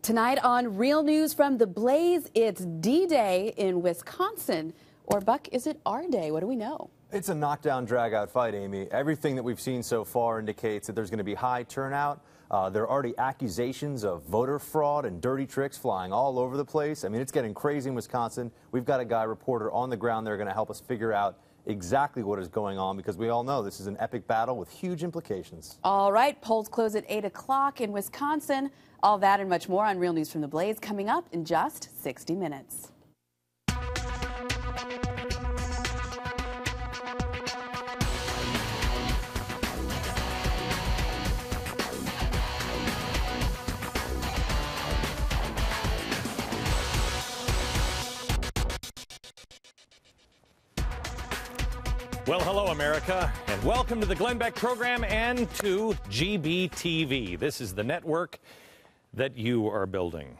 Tonight on Real News from the Blaze, it's D-Day in Wisconsin. Or, Buck, is it our day? What do we know? It's a knockdown, drag-out fight, Amy. Everything that we've seen so far indicates that there's going to be high turnout. There are already accusations of voter fraud and dirty tricks flying all over the place. I mean, it's getting crazy in Wisconsin. We've got a guy reporter on the ground there going to help us figure out exactly what is going on, because we all know this is an epic battle with huge implications. All right, polls close at 8 o'clock in Wisconsin. All that and much more on Real News from the Blaze coming up in just 60 minutes. Well, hello, America, and welcome to the Glenn Beck program and to GBTV. This is the network that you are building.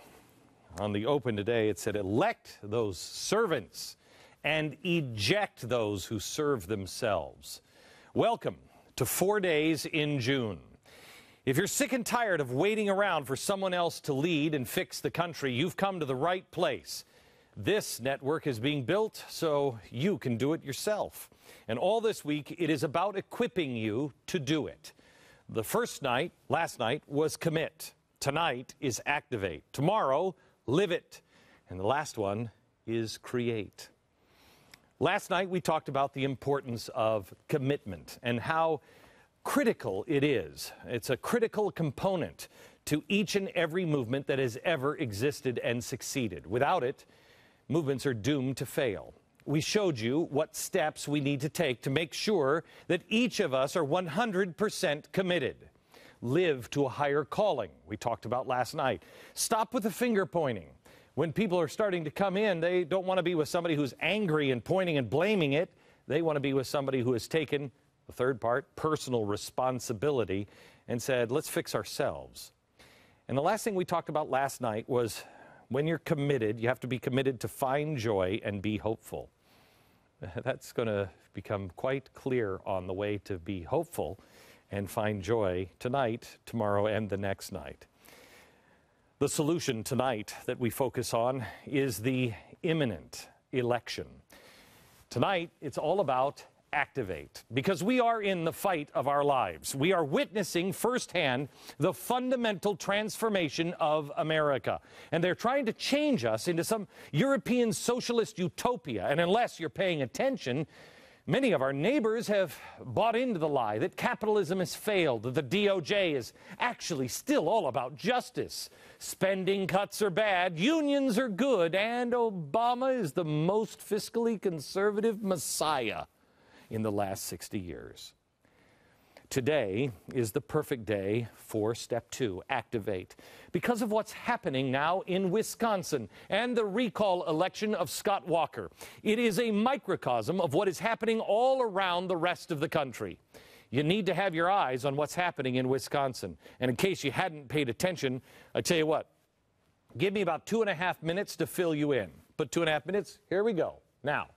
On the open today, it said, elect those servants and eject those who serve themselves. Welcome to 4 days in June. If you're sick and tired of waiting around for someone else to lead and fix the country, you've come to the right place. This network is being built so you can do it yourself. And all this week, it is about equipping you to do it. The first night, last night, was commit. Tonight is activate. Tomorrow, live it. And the last one is create. Last night, we talked about the importance of commitment and how critical it is. It's a critical component to each and every movement that has ever existed and succeeded. Without it, movements are doomed to fail. We showed you what steps we need to take to make sure that each of us are 100% committed. Live to a higher calling, we talked about last night. Stop with the finger pointing. When people are starting to come in, they don't want to be with somebody who's angry and pointing and blaming it. They want to be with somebody who has taken, the third part, personal responsibility and said, let's fix ourselves. And the last thing we talked about last night was when you're committed, you have to be committed to find joy and be hopeful. That's going to become quite clear on the way to be hopeful and find joy tonight, tomorrow, and the next night. The solution tonight that we focus on is the imminent election. Tonight, it's all about activate, because we are in the fight of our lives. We are witnessing firsthand the fundamental transformation of America. And they're trying to change us into some European socialist utopia. And unless you're paying attention, many of our neighbors have bought into the lie that capitalism has failed, that the DOJ is actually still all about justice. Spending cuts are bad, unions are good, and Obama is the most fiscally conservative messiah in the last 60 years. Today is the perfect day for step 2, activate. Because of what's happening now in Wisconsin and the recall election of Scott Walker, it is a microcosm of what is happening all around the rest of the country. You need to have your eyes on what's happening in Wisconsin. And in case you hadn't paid attention, I tell you what, give me about 2.5 minutes to fill you in. But 2.5 minutes, here we go. Now,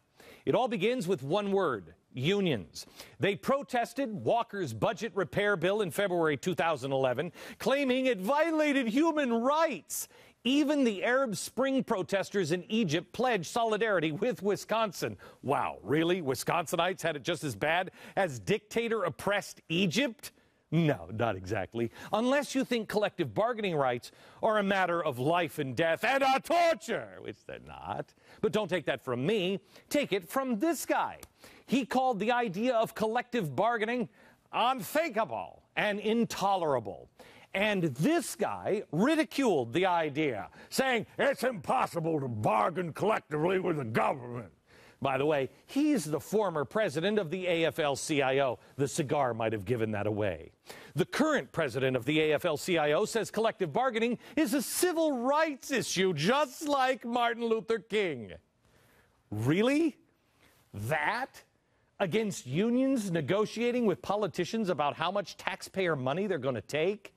it all begins with one word: unions. They protested Walker's budget repair bill in February 2011, claiming it violated human rights. Even the Arab Spring protesters in Egypt pledged solidarity with Wisconsin. Wow, really? Wisconsinites had it just as bad as dictator-oppressed Egypt? No, not exactly. Unless you think collective bargaining rights are a matter of life and death and a torture, which they're not. But don't take that from me. Take it from this guy. He called the idea of collective bargaining unthinkable and intolerable. And this guy ridiculed the idea, saying it's impossible to bargain collectively with the government. By the way, he's the former president of the AFL-CIO. The cigar might have given that away. The current president of the AFL-CIO says collective bargaining is a civil rights issue, just like Martin Luther King. Really? That? Against unions negotiating with politicians about how much taxpayer money they're going to take?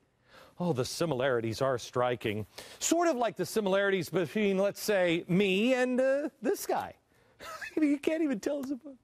Oh, the similarities are striking. Sort of like the similarities between, let's say, me and this guy. You can't even tell us apart.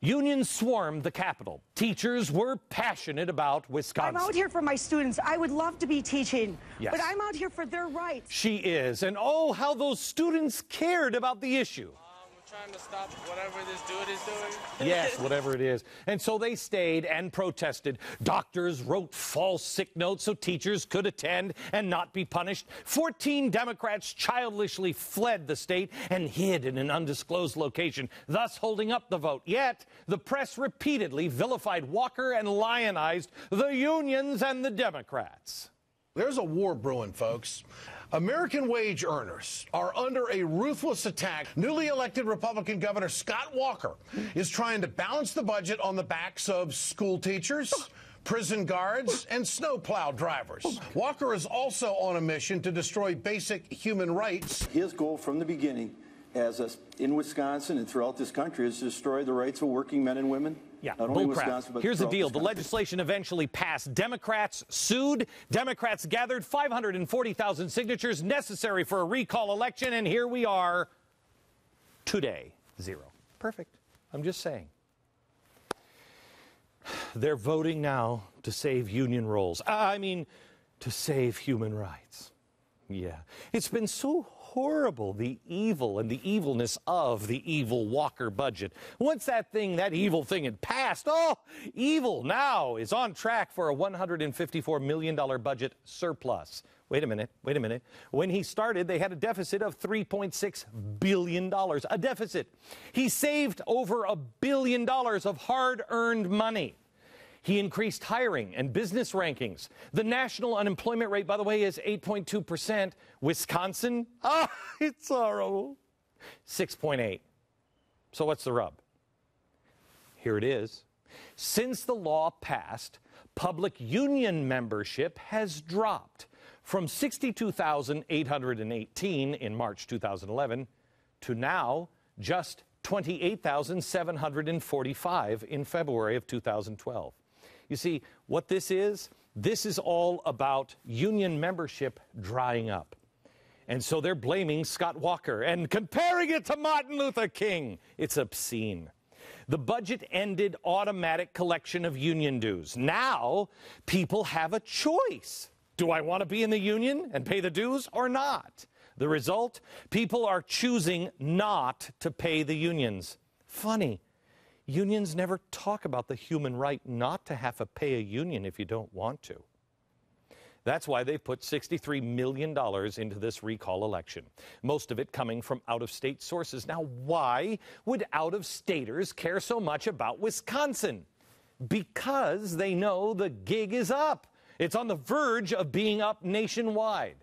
Unions swarmed the Capitol. Teachers were passionate about Wisconsin. I'm out here for my students. I would love to be teaching, yes, but I'm out here for their rights. She is. And oh, how those students cared about the issue. We're trying to stop whatever this dude is doing. Yes, whatever it is. And so they stayed and protested. Doctors wrote false sick notes so teachers could attend and not be punished. 14 Democrats childishly fled the state and hid in an undisclosed location, thus holding up the vote. Yet, the press repeatedly vilified Walker and lionized the unions and the Democrats. There's a war brewing, folks. American wage earners are under a ruthless attack. Newly elected Republican Governor Scott Walker is trying to balance the budget on the backs of school teachers, prison guards, and snowplow drivers. Walker is also on a mission to destroy basic human rights. His goal from the beginning, in Wisconsin and throughout this country, is to destroy the rights of working men and women. Yeah, not only bullcrap. Wisconsin, but here's the throughout deal. this The country. legislation eventually passed. Democrats sued. Democrats gathered 540,000 signatures necessary for a recall election, and here we are today. 0. Perfect. I'm just saying. They're voting now to save union roles. I mean, to save human rights. Yeah. It's been so horrible, the evil and the evilness of the evil Walker budget. Once that evil thing had passed, evil now is on track for a $154 million budget surplus. Wait a minute. When he started, they had a deficit of $3.6 billion, a deficit. He saved over $1 billion of hard-earned money. He increased hiring and business rankings. The national unemployment rate, by the way, is 8.2%. Wisconsin, it's horrible, 6.8. So what's the rub? Here it is. Since the law passed, public union membership has dropped from 62,818 in March 2011 to now just 28,745 in February of 2012. You see, what this is all about union membership drying up. And so they're blaming Scott Walker and comparing it to Martin Luther King. It's obscene. The budget ended automatic collection of union dues. Now, people have a choice. Do I want to be in the union and pay the dues or not? The result? People are choosing not to pay the unions. Funny. Unions never talk about the human right not to have to pay a union if you don't want to. That's why they've put $63 million into this recall election, most of it coming from out-of-state sources. Now, why would out-of-staters care so much about Wisconsin? Because they know the gig is up. It's on the verge of being up nationwide.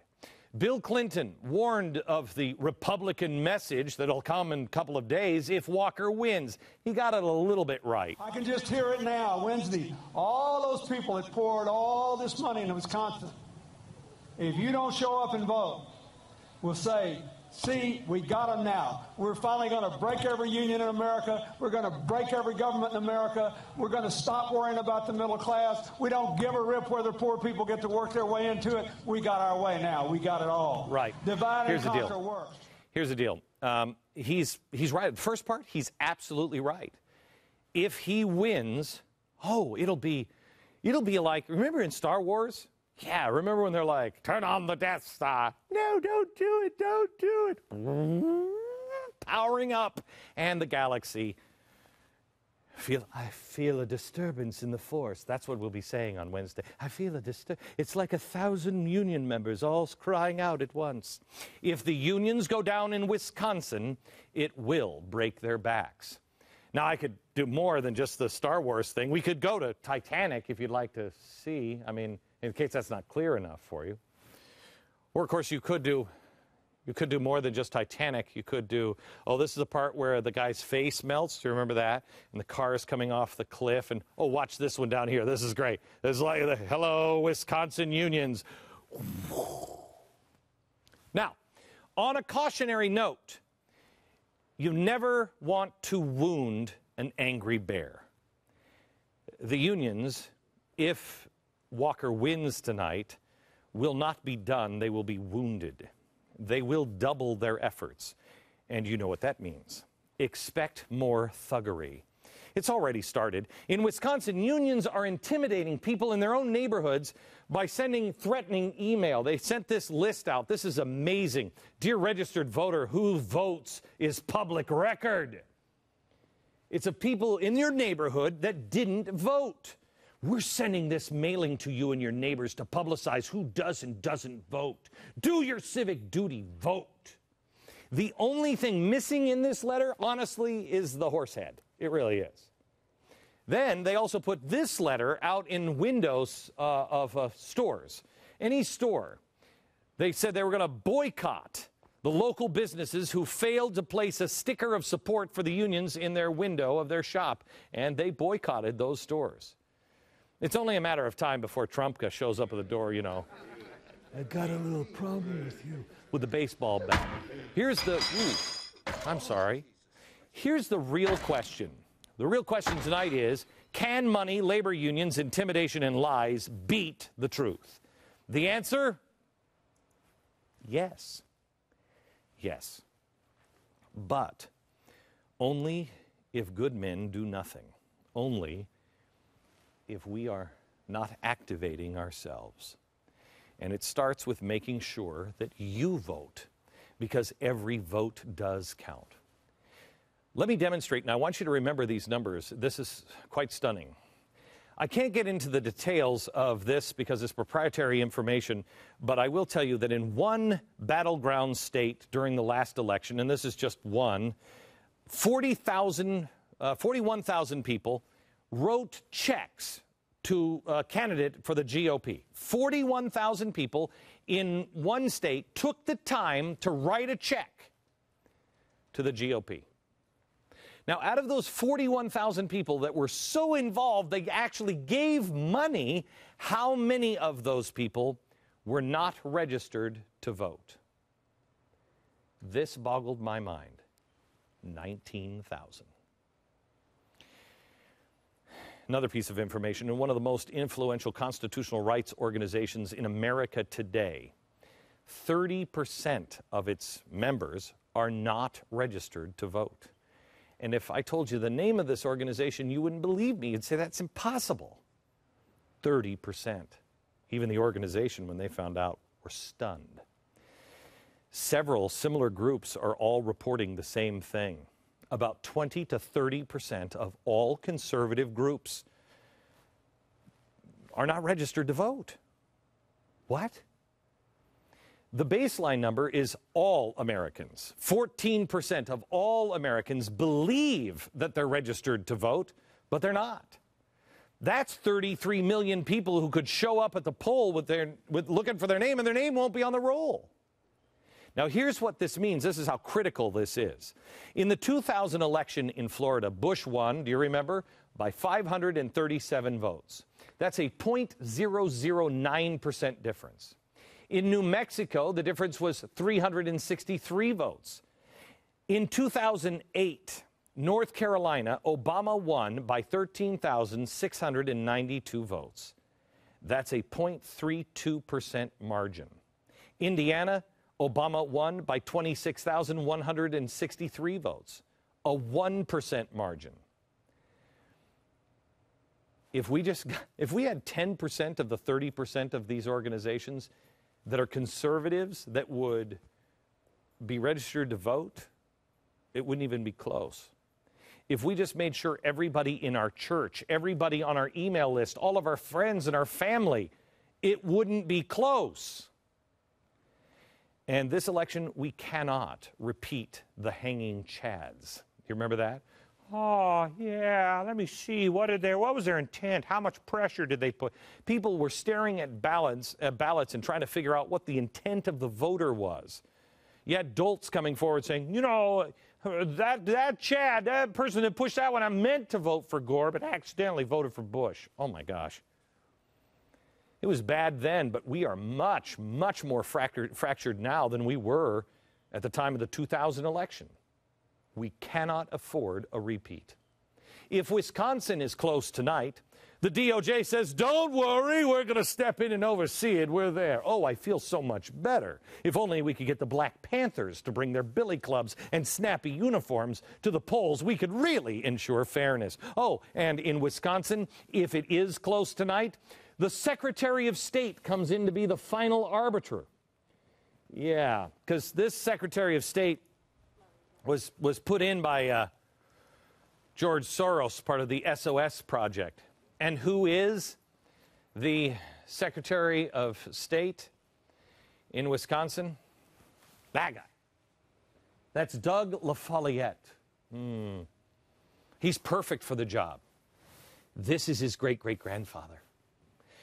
Bill Clinton warned of the Republican message that'll come in a couple of days if Walker wins. He got it a little bit right. I can just hear it now, Wednesday. All those people that poured all this money into Wisconsin, if you don't show up and vote, will say, see, we got them now. We're finally going to break every union in America. We're going to break every government in America. We're going to stop worrying about the middle class. We don't give a rip whether poor people get to work their way into it. We got our way now. We got it all. Right. Divide and conquer works. Here's the deal. He's right. The first part, he's absolutely right. If he wins, it'll be like, remember in Star Wars? Yeah, remember when they're like, turn on the Death Star. No, don't do it, don't do it. Powering up, and the galaxy. I feel a disturbance in the Force. That's what we'll be saying on Wednesday. I feel a disturbance. It's like 1,000 union members all crying out at once. If the unions go down in Wisconsin, it will break their backs. Now, I could do more than just the Star Wars thing. We could go to Titanic if you'd like to see. I mean, in case that's not clear enough for you. Or, of course, you could do more than just Titanic. You could do, this is the part where the guy's face melts. Do you remember that? And the car is coming off the cliff. And, watch this one down here. This is great. This is like the hello, Wisconsin unions. Now, on a cautionary note, you never want to wound an angry bear. The unions, if Walker wins tonight, will not be done. They will be wounded. They will double their efforts. And you know what that means. Expect more thuggery. It's already started. In Wisconsin, unions are intimidating people in their own neighborhoods by sending threatening email. They sent this list out. This is amazing. Dear registered voter, who votes is public record. It's of people in your neighborhood that didn't vote. We're sending this mailing to you and your neighbors to publicize who does and doesn't vote. Do your civic duty, vote. The only thing missing in this letter, honestly, is the horse head. It really is. Then they also put this letter out in windows of stores. Any store. They said they were going to boycott the local businesses who failed to place a sticker of support for the unions in their window of their shop. And they boycotted those stores. It's only a matter of time before Trump shows up at the door, you know. I got a little problem with you. With the baseball bat. Here's the, I'm sorry. Here's the real question. The real question tonight is, can money, labor unions, intimidation, and lies beat the truth? The answer? Yes. Yes. But only if good men do nothing. Only if we are not activating ourselves. And it starts with making sure that you vote, because every vote does count. Let me demonstrate, and I want you to remember these numbers. This is quite stunning. I can't get into the details of this because it's proprietary information, but I will tell you that in one battleground state during the last election, and this is just one, 41,000 people wrote checks to a candidate for the GOP. 41,000 people in one state took the time to write a check to the GOP. Now, out of those 41,000 people that were so involved, they actually gave money. How many of those people were not registered to vote? This boggled my mind. 19,000. Another piece of information, in one of the most influential constitutional rights organizations in America today, 30% of its members are not registered to vote. And if I told you the name of this organization, you wouldn't believe me. You'd say, that's impossible. 30%. Even the organization, when they found out, were stunned. Several similar groups are all reporting the same thing. About 20 to 30% of all conservative groups are not registered to vote. What? The baseline number is all Americans. 14% of all Americans believe that they're registered to vote, but they're not. That's 33 million people who could show up at the poll with looking for their name, and their name won't be on the roll. Now, here's what this means. This is how critical this is. In the 2000 election in Florida, Bush won, do you remember, by 537 votes. That's a 0.009% difference. In New Mexico, the difference was 363 votes. In 2008, North Carolina, Obama won by 13,692 votes. That's a 0.32% margin. Indiana, Obama won by 26,163 votes, a 1% margin. If we had 10% of the 30% of these organizations that are conservatives that would be registered to vote, it wouldn't even be close. If we just made sure everybody in our church, everybody on our email list, all of our friends and our family, it wouldn't be close. And this election, we cannot repeat the hanging chads. You remember that? Oh, yeah, let me see. What was their intent? How much pressure did they put? People were staring at ballots and trying to figure out what the intent of the voter was. You had dolts coming forward saying, you know, that Chad, that person that pushed that one, I meant to vote for Gore, but accidentally voted for Bush. Oh, my gosh. It was bad then, but we are much, much more fractured now than we were at the time of the 2000 election. We cannot afford a repeat. if Wisconsin is close tonight, the DOJ says, don't worry, we're going to step in and oversee it. We're there. Oh, I feel so much better. If only we could get the Black Panthers to bring their billy clubs and snappy uniforms to the polls, we could really ensure fairness. Oh, and in Wisconsin, if it is close tonight, the Secretary of State comes in to be the final arbiter. Yeah, because this Secretary of State was put in by George Soros, part of the SOS project. And who is the Secretary of State in Wisconsin? That guy. That's Doug LaFollette. He's perfect for the job. This is his great-great-grandfather.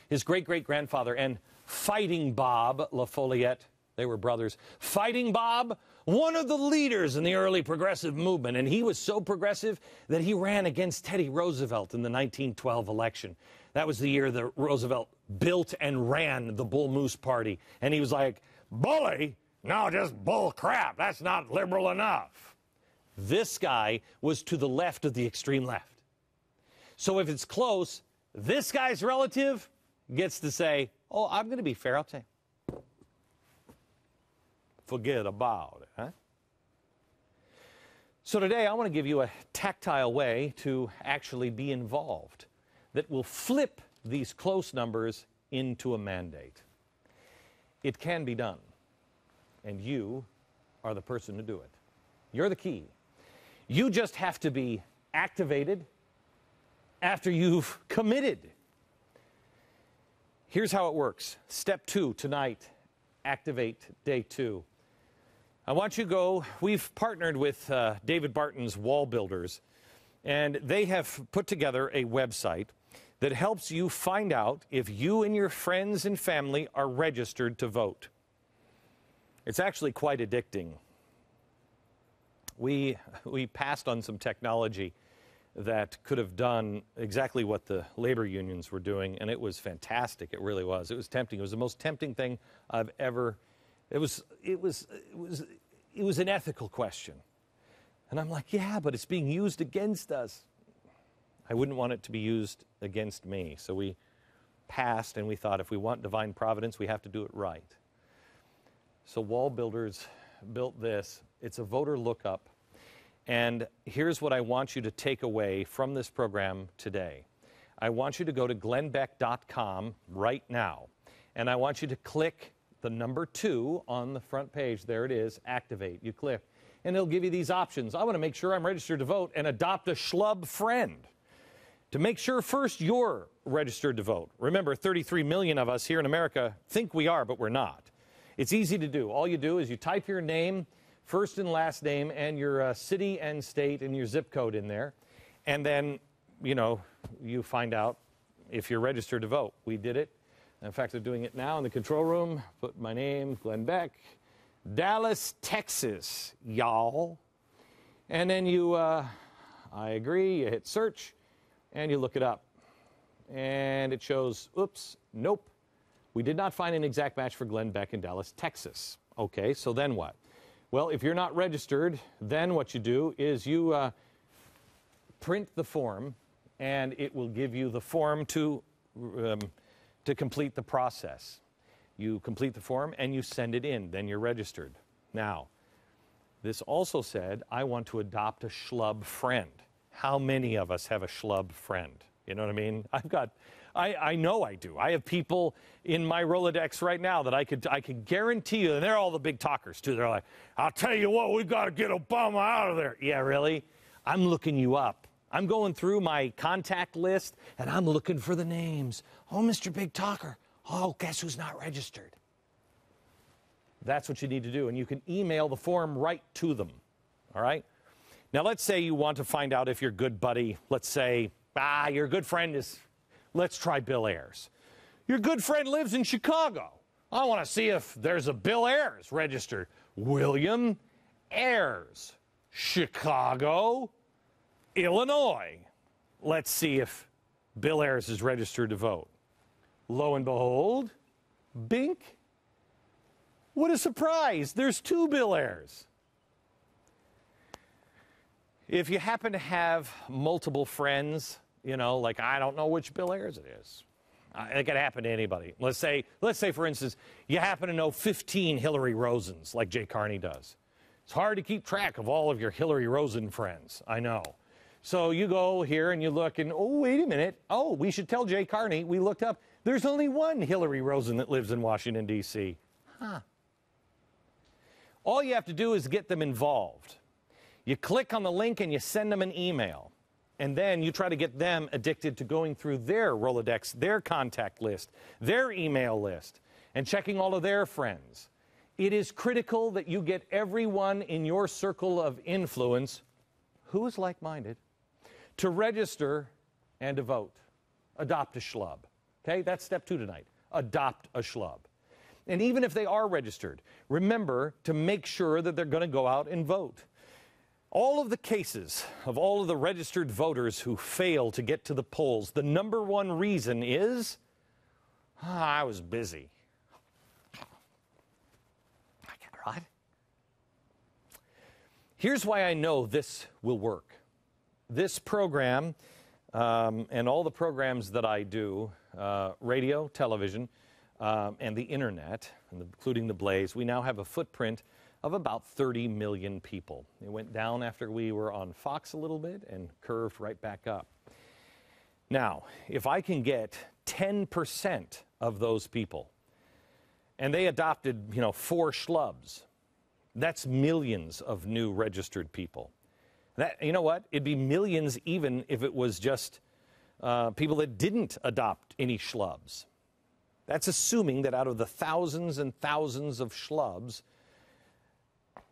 His great-great-grandfather and Fighting Bob LaFollette, they were brothers. Fighting Bob, one of the leaders in the early progressive movement, and he was so progressive that he ran against Teddy Roosevelt in the 1912 election. That was the year that Roosevelt built and ran the Bull Moose Party, and he was like, bully? No, just bull crap. That's not liberal enough. This guy was to the left of the extreme left. So if it's close, this guy's relative gets to say, oh, I'm going to be fair, I'll tell you. Forget about it, huh? So today I want to give you a tactile way to actually be involved that will flip these close numbers into a mandate. It can be done, and you are the person to do it. You're the key. You just have to be activated after you've committed. Here's how it works. Step 2 tonight, activate day 2. I want you to go, we've partnered with David Barton's Wall Builders, and they have put together a website that helps you find out if you and your friends and family are registered to vote. It's actually quite addicting. We passed on some technology that could have done exactly what the labor unions were doing, and it was fantastic. It really was. It was tempting. It was the most tempting thing I've ever. It was an ethical question, and I'm like, yeah, but it's being used against us. I wouldn't want it to be used against me. So we passed, and we thought, if we want divine providence, we have to do it right. So Wall Builders built this. It's a voter lookup. And here's what I want you to take away from this program today. I want you to go to glennbeck.com right now, and I want you to click the number 2 on the front page. There it is, activate. You click, and it'll give you these options. I want to make sure I'm registered to vote and adopt a schlub friend. To make sure first you're registered to vote. Remember, 33 million of us here in America think we are, but we're not. It's easy to do. All you do is you type your name, first and last name, and your city and state and your zip code in there. And then, you find out if you're registered to vote. We did it. In fact, they're doing it now in the control room. Put my name, Glenn Beck, Dallas, Texas, y'all. And then you, I agree, you hit search, and you look it up. And it shows, oops, nope. We did not find an exact match for Glenn Beck in Dallas, Texas. Okay, so then what? Well, if you're not registered, then what you do is you print the form, and it will give you the form to complete the process. You complete the form, and you send it in. Then you're registered. Now, this also said, I want to adopt a schlub friend. How many of us have a schlub friend? You know what I mean? I know I do. I have people in my Rolodex right now that I could guarantee you, and they're all the big talkers too. They're like, I'll tell you what, we've got to get Obama out of there. Yeah, really? I'm looking you up. I'm going through my contact list, and I'm looking for the names. Oh, Mr. Big Talker. Oh, guess who's not registered? That's what you need to do, and you can email the form right to them, all right? Now, let's say you want to find out if your good buddy, let's say, your good friend is, let's try Bill Ayers. Your good friend lives in Chicago. I want to see if there's a Bill Ayers registered. William Ayers, Chicago, Illinois. Let's see if Bill Ayers is registered to vote. Lo and behold, bink. What a surprise. There's 2 Bill Ayers. If you happen to have multiple friends, you know, like I don't know which Bill Ayers it is. It could happen to anybody. Let's say, for instance, you happen to know 15 Hillary Rosens, like Jay Carney does. It's hard to keep track of all of your Hillary Rosen friends, I know. So you go here and you look and, oh, wait a minute. Oh, we should tell Jay Carney. We looked up. There's only one Hillary Rosen that lives in Washington, D.C. Huh. All you have to do is get them involved. You click on the link and you send them an email. And then you try to get them addicted to going through their Rolodex, their contact list, their email list, and checking all of their friends. It is critical that you get everyone in your circle of influence who is like-minded to register and to vote. Adopt a schlub. Okay, that's step 2 tonight. Adopt a schlub. And even if they are registered, remember to make sure that they're going to go out and vote. All of the cases of all of the registered voters who fail to get to the polls, the number one reason is, I was busy. Right? Here's why I know this will work. This program and all the programs that I do, radio, television, and the internet, including the Blaze, we now have a footprint of about 30 million people. It went down after we were on Fox a little bit and curved right back up. Now, if I can get 10% of those people, and they adopted, 4 schlubs, that's millions of new registered people. That, you know what? It'd be millions even if it was just people that didn't adopt any schlubs. That's assuming that out of the thousands and thousands of schlubs,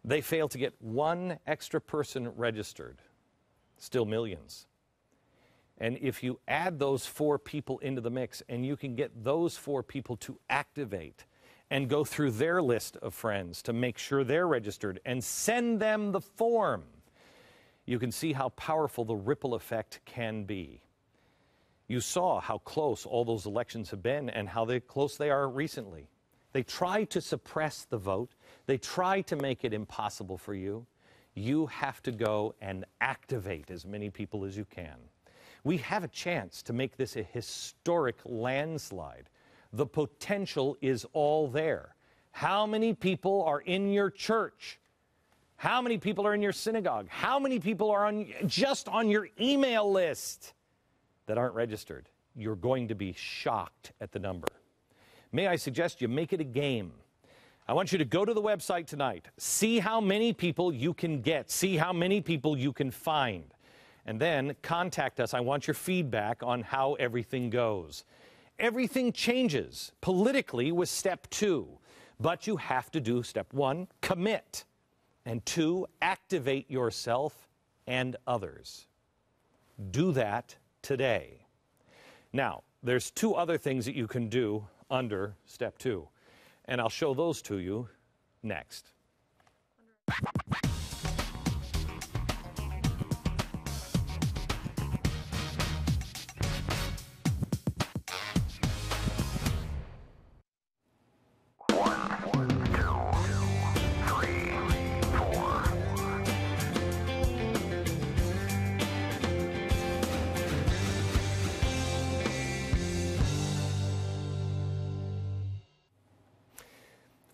they fail to get one extra person registered. Still millions. And if you add those 4 people into the mix and you can get those 4 people to activate and go through their list of friends to make sure they're registered and send them the form, you can see how powerful the ripple effect can be. You saw how close all those elections have been and how close they are recently. They try to suppress the vote. They try to make it impossible for you. You have to go and activate as many people as you can. We have a chance to make this a historic landslide. The potential is all there. How many people are in your church? How many people are in your synagogue? How many people are just on your email list that aren't registered? You're going to be shocked at the number. May I suggest you make it a game? I want you to go to the website tonight, see how many people you can get, see how many people you can find, and then contact us. I want your feedback on how everything goes. Everything changes politically with step 2, but you have to do step 1, commit, and 2, activate yourself and others. Do that today. Now, there's 2 other things that you can do under step 2, and I'll show those to you next.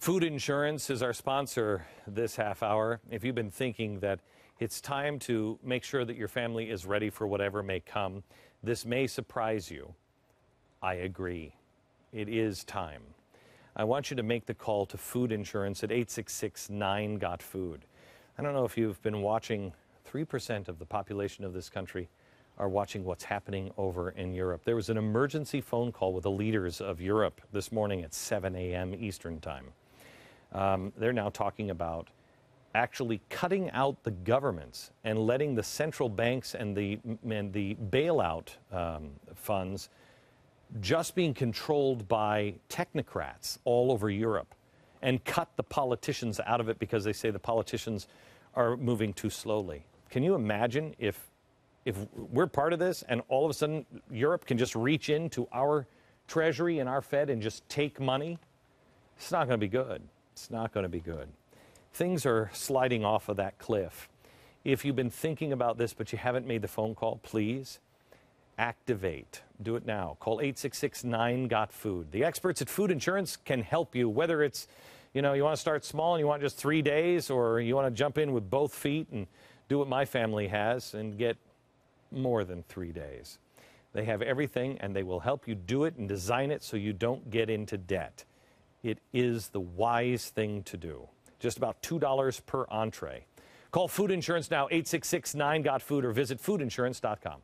Food insurance is our sponsor this half hour. If you've been thinking that it's time to make sure that your family is ready for whatever may come, this may surprise you. I agree. It is time. I want you to make the call to food insurance at 866-9-GOT-FOOD. I don't know if you've been watching. 3% of the population of this country are watching what's happening over in Europe. There was an emergency phone call with the leaders of Europe this morning at 7 a.m. Eastern Time. They're now talking about actually cutting out the governments and letting the central banks and the bailout funds just being controlled by technocrats all over Europe, and cut the politicians out of it because they say the politicians are moving too slowly. Can you imagine if we're part of this and all of a sudden Europe can just reach into our treasury and our Fed and just take money? It's not going to be good. It's not going to be good. Things are sliding off of that cliff. If you've been thinking about this but you haven't made the phone call, please activate. Do it now. Call 866-9-GOT-FOOD. The experts at Food Insurance can help you, whether it's, you want to start small and you want just 3 days, or you want to jump in with both feet and do what my family has and get more than 3 days. They have everything, and they will help you do it and design it so you don't get into debt. It is the wise thing to do. Just about $2 per entree. Call Food Insurance now, 866-9-GOT-FOOD, or visit foodinsurance.com.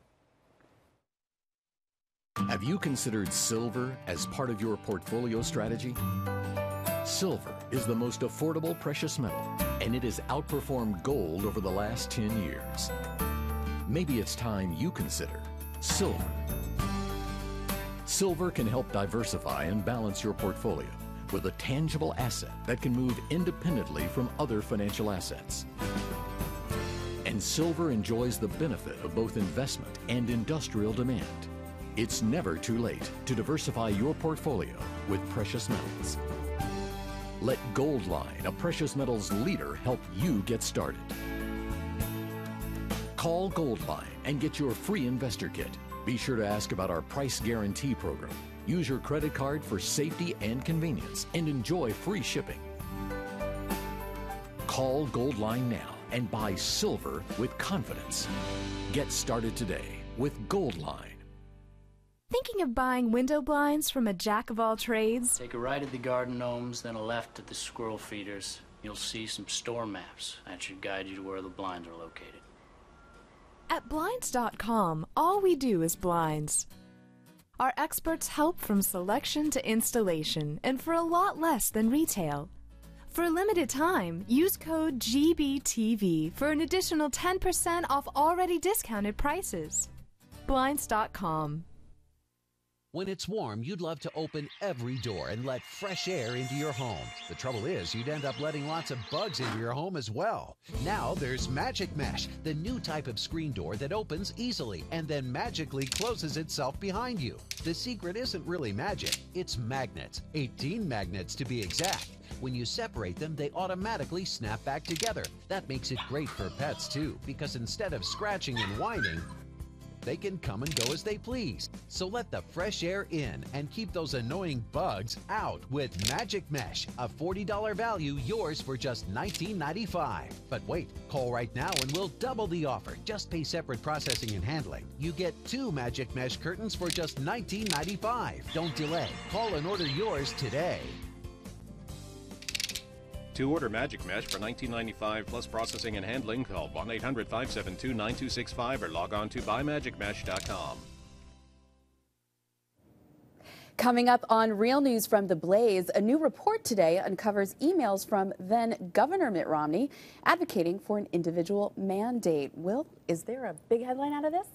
Have you considered silver as part of your portfolio strategy? Silver is the most affordable precious metal, and it has outperformed gold over the last 10 years. Maybe it's time you consider silver. Silver can help diversify and balance your portfolio with a tangible asset that can move independently from other financial assets. And silver enjoys the benefit of both investment and industrial demand. It's never too late to diversify your portfolio with precious metals. Let Goldline, a precious metals leader, help you get started. Call Goldline and get your free investor kit. Be sure to ask about our price guarantee program. Use your credit card for safety and convenience and enjoy free shipping. Call Goldline now and buy silver with confidence. Get started today with Goldline. Thinking of buying window blinds from a jack of all trades? Take a right at the garden gnomes, then a left at the squirrel feeders. You'll see some store maps. That should guide you to where the blinds are located. At Blinds.com, all we do is blinds. Our experts help from selection to installation, and for a lot less than retail. For a limited time, use code GBTV for an additional 10% off already discounted prices. Blinds.com. When it's warm, you'd love to open every door and let fresh air into your home. The trouble is, you'd end up letting lots of bugs into your home as well. Now there's Magic Mesh, the new type of screen door that opens easily and then magically closes itself behind you. The secret isn't really magic, it's magnets. 18 magnets to be exact. When you separate them, they automatically snap back together. That makes it great for pets too, because instead of scratching and whining, they can come and go as they please. So let the fresh air in and keep those annoying bugs out with Magic Mesh, a $40 value, yours for just $19.95. But wait, call right now and we'll double the offer. Just pay separate processing and handling. You get 2 Magic Mesh curtains for just $19.95. Don't delay. Call and order yours today. To order Magic Mesh for $19.95 plus processing and handling, call 1-800-572-9265 or log on to buymagicmesh.com. Coming up on Real News from the Blaze, a new report today uncovers emails from then Governor Mitt Romney advocating for an individual mandate. Will, is there a big headline out of this?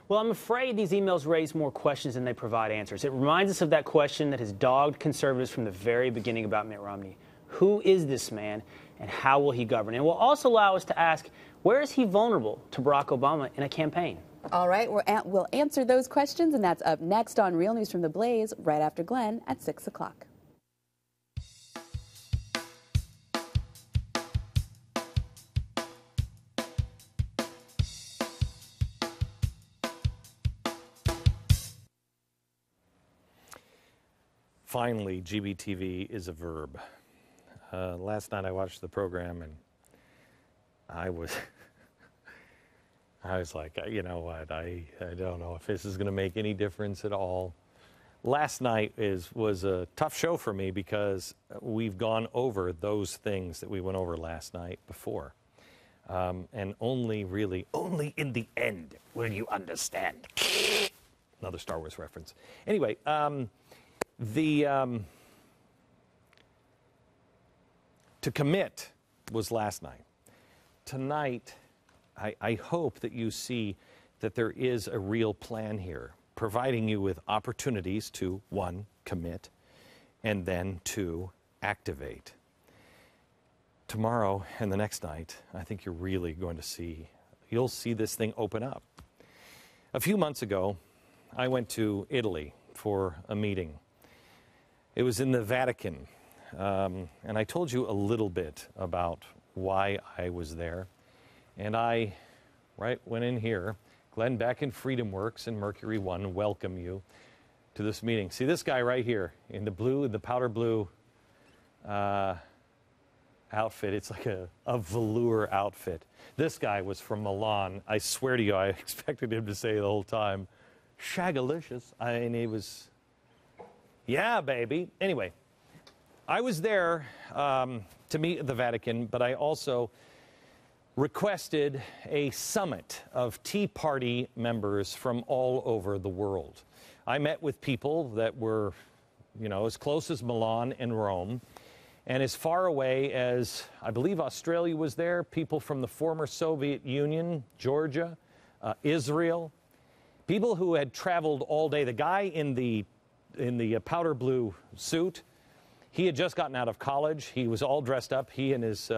Well, I'm afraid these emails raise more questions than they provide answers. It reminds us of that question that has dogged conservatives from the very beginning about Mitt Romney. Who is this man, and how will he govern? And will also allow us to ask, where is he vulnerable to Barack Obama in a campaign? All right, we'll answer those questions, and that's up next on Real News from the Blaze, right after Glenn at 6 o'clock. Finally, GBTV is a verb. Last night I watched the program and I was like, you know what, I don't know if this is going to make any difference at all. Last night was a tough show for me because we've gone over those things that we went over last night before. And only in the end will you understand. Another Star Wars reference. Anyway, to commit was last night. Tonight, I hope that you see that there is a real plan here, providing you with opportunities to, 1, commit, and then 2, activate. Tomorrow and the next night, I think you're really going to see, you'll see this thing open up. A few months ago, I went to Italy for a meeting. It was in the Vatican. And I told you a little bit about why I was there. And I went in here. Glenn Beck and Freedom Works and Mercury One welcome you to this meeting. See this guy right here in the blue, the powder blue outfit. It's like a velour outfit. This guy was from Milan. I swear to you, I expected him to say the whole time, shagalicious. And he was, yeah, baby. Anyway, I was there to meet at the Vatican, but I also requested a summit of Tea Party members from all over the world. I met with people that were, you know, as close as Milan and Rome, and as far away as, I believe Australia was there, people from the former Soviet Union, Georgia, Israel, people who had traveled all day. The guy in the powder blue suit, he had just gotten out of college. He was all dressed up, he and his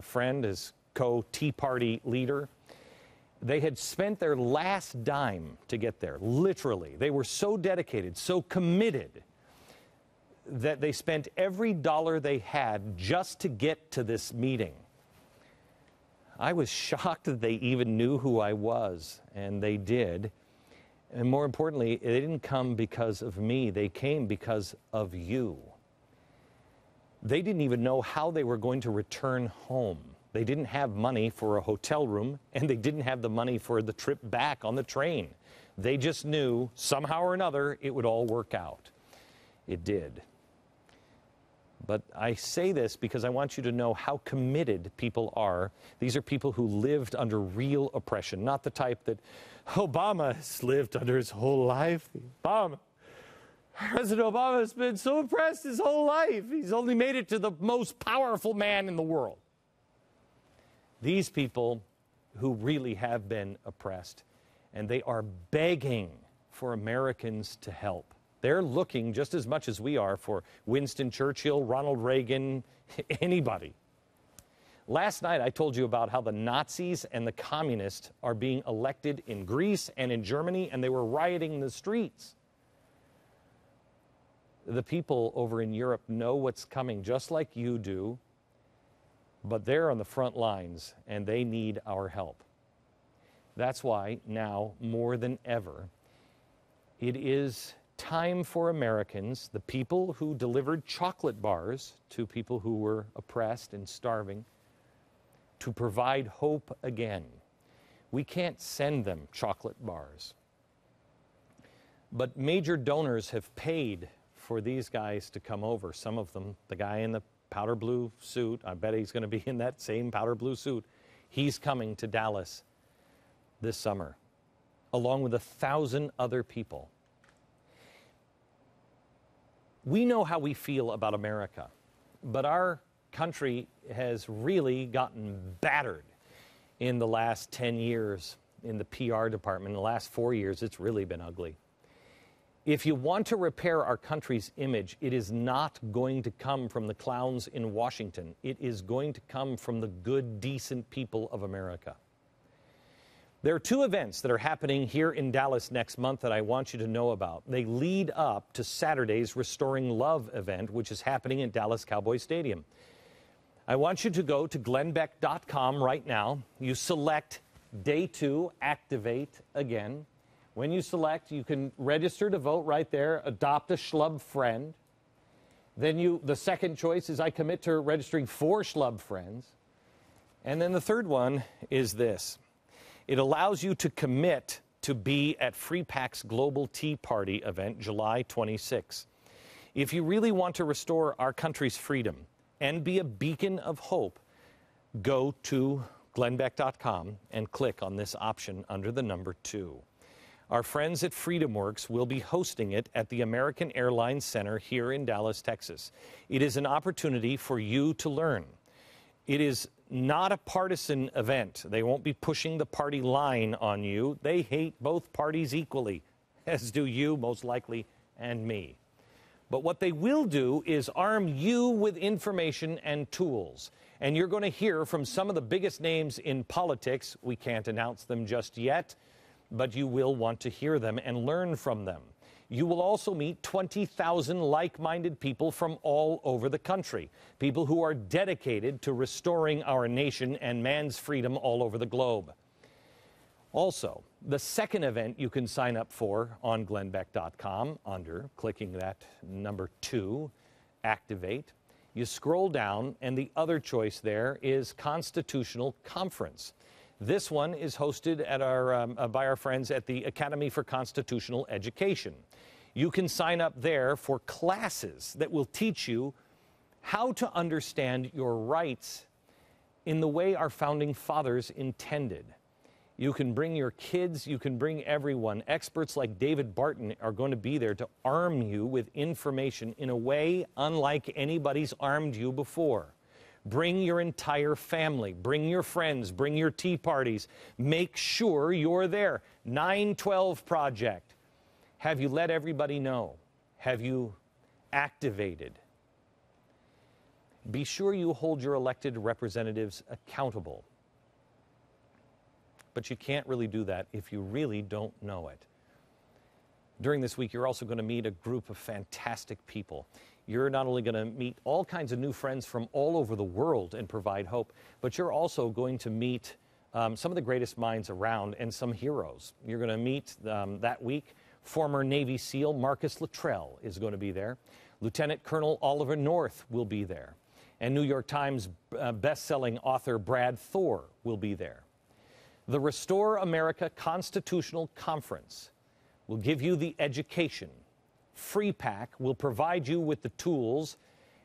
friend, his co-Tea Party leader. They had spent their last dime to get there, literally. They were so dedicated, so committed, that they spent every dollar they had just to get to this meeting. I was shocked that they even knew who I was, and they did. And more importantly, they didn't come because of me. They came because of you. They didn't even know how they were going to return home. They didn't have money for a hotel room, and they didn't have the money for the trip back on the train. They just knew somehow or another it would all work out. It did. But I say this because I want you to know how committed people are. These are people who lived under real oppression, not the type that Obama has lived under his whole life. President Obama has been so oppressed his whole life. He's only made it to the most powerful man in the world. These people who really have been oppressed, and they are begging for Americans to help. They're looking just as much as we are for Winston Churchill, Ronald Reagan, anybody. Last night I told you about how the Nazis and the communists are being elected in Greece and in Germany, and they were rioting in the streets. The people over in Europe know what's coming just like you do, but they're on the front lines and they need our help. That's why now, more than ever, it is time for Americans, the people who delivered chocolate bars to people who were oppressed and starving, to provide hope again. We can't send them chocolate bars. But major donors have paid for these guys to come over. Some of them, the guy in the powder blue suit, I bet he's going to be in that same powder blue suit. He's coming to Dallas this summer, along with 1,000 other people. We know how we feel about America, but our country has really gotten battered in the last 10 years in the PR department. In the last 4 years, it's really been ugly. If you want to repair our country's image, it is not going to come from the clowns in Washington. It is going to come from the good, decent people of America. There are two events that are happening here in Dallas next month that I want you to know about. They lead up to Saturday's Restoring Love event, which is happening at Dallas Cowboy Stadium. I want you to go to glennbeck.com right now. You select Day 2, Activate Again. When you select, you can register to vote right there, adopt a schlub friend. Then the second choice is I commit to registering 4 schlub friends. And then the third one is this. It allows you to commit to be at Free Pack's Global Tea Party event, July 26. If you really want to restore our country's freedom and be a beacon of hope, go to glennbeck.com and click on this option under the number 2. Our friends at FreedomWorks will be hosting it at the American Airlines Center here in Dallas, Texas. It is an opportunity for you to learn. It is not a partisan event. They won't be pushing the party line on you. They hate both parties equally, as do you, most likely, and me. But what they will do is arm you with information and tools. And you're going to hear from some of the biggest names in politics. We can't announce them just yet, but you will want to hear them and learn from them. You will also meet 20,000 like-minded people from all over the country, people who are dedicated to restoring our nation and man's freedom all over the globe. Also, the second event you can sign up for on glennbeck.com under clicking that number 2, Activate. You scroll down, and the other choice there is Constitutional Conference. This one is hosted at by our friends at the Academy for Constitutional Education. You can sign up there for classes that will teach you how to understand your rights in the way our founding fathers intended. You can bring your kids, you can bring everyone. Experts like David Barton are going to be there to arm you with information in a way unlike anybody's armed you before. Bring your entire family, bring your friends, bring your tea parties. Make sure you're there. 912 Project. Have you let everybody know? Have you activated? Be sure you hold your elected representatives accountable. But you can't really do that if you really don't know it. During this week, you're also going to meet a group of fantastic people. You're not only going to meet all kinds of new friends from all over the world and provide hope, but you're also going to meet some of the greatest minds around and some heroes. You're going to meet that week former Navy SEAL Marcus Luttrell is going to be there. Lieutenant Colonel Oliver North will be there. And New York Times best-selling author Brad Thor will be there. The Restore America Constitutional Conference will give you the education. Free Pack will provide you with the tools,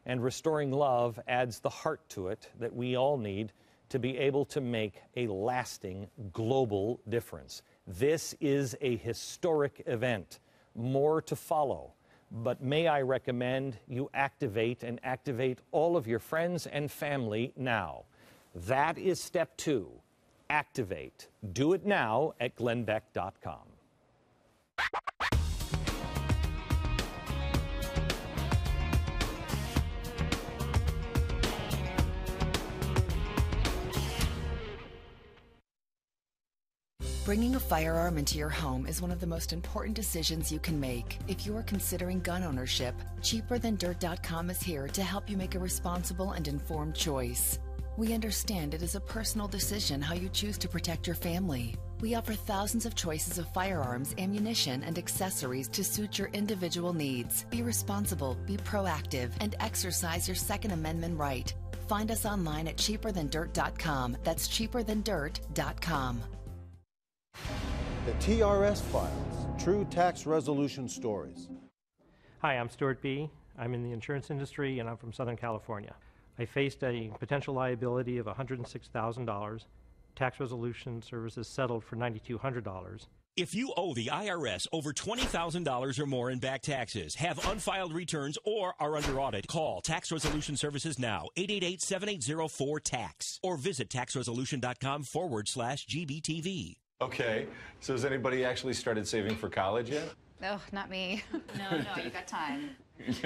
and Restoring Love adds the heart to it that we all need to be able to make a lasting global difference. This is a historic event. More to follow. But may I recommend you activate and activate all of your friends and family now. That is step 2. Activate. Do it now at glennbeck.com. Bringing a firearm into your home is one of the most important decisions you can make. If you are considering gun ownership, CheaperThanDirt.com is here to help you make a responsible and informed choice. We understand it is a personal decision how you choose to protect your family. We offer thousands of choices of firearms, ammunition, and accessories to suit your individual needs. Be responsible, be proactive, and exercise your Second Amendment right. Find us online at CheaperThanDirt.com. That's CheaperThanDirt.com. The TRS Files, True Tax Resolution Stories. Hi, I'm Stuart B. I'm in the insurance industry, and I'm from Southern California. I faced a potential liability of $106,000. Tax resolution services settled for $9,200. If you owe the IRS over $20,000 or more in back taxes, have unfiled returns, or are under audit, call Tax Resolution Services now, 888-7804-TAX, or visit taxresolution.com/GBTV. Okay, so has anybody actually started saving for college yet? Oh, not me. No, you got time.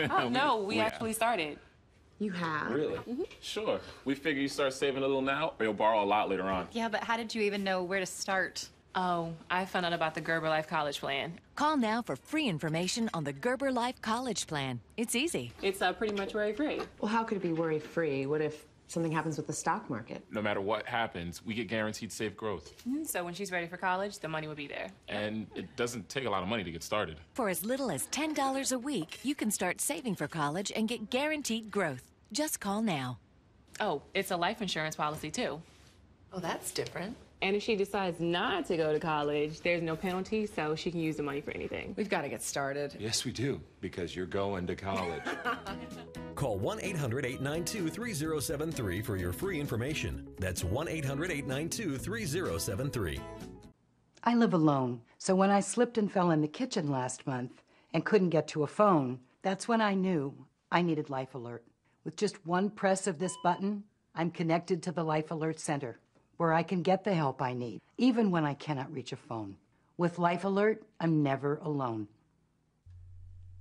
Oh, no, we actually started. You have? Really? Mm-hmm. Sure. We figure you start saving a little now, or you'll borrow a lot later on. Yeah, but how did you even know where to start? Oh, I found out about the Gerber Life College Plan. Call now for free information on the Gerber Life College Plan. It's easy. It's pretty much worry-free. Well, how could it be worry-free? What if something happens with the stock market? No matter what happens, we get guaranteed safe growth. So when she's ready for college, the money will be there. And it doesn't take a lot of money to get started. For as little as $10 a week, you can start saving for college and get guaranteed growth. Just call now. Oh, it's a life insurance policy, too. Oh, that's different. And if she decides not to go to college, there's no penalty, so she can use the money for anything. We've got to get started. Yes, we do, because you're going to college. Call 1-800-892-3073 for your free information. That's 1-800-892-3073. I live alone, so when I slipped and fell in the kitchen last month and couldn't get to a phone, that's when I knew I needed Life Alert. With just one press of this button, I'm connected to the Life Alert Center, where I can get the help I need, even when I cannot reach a phone. With Life Alert, I'm never alone.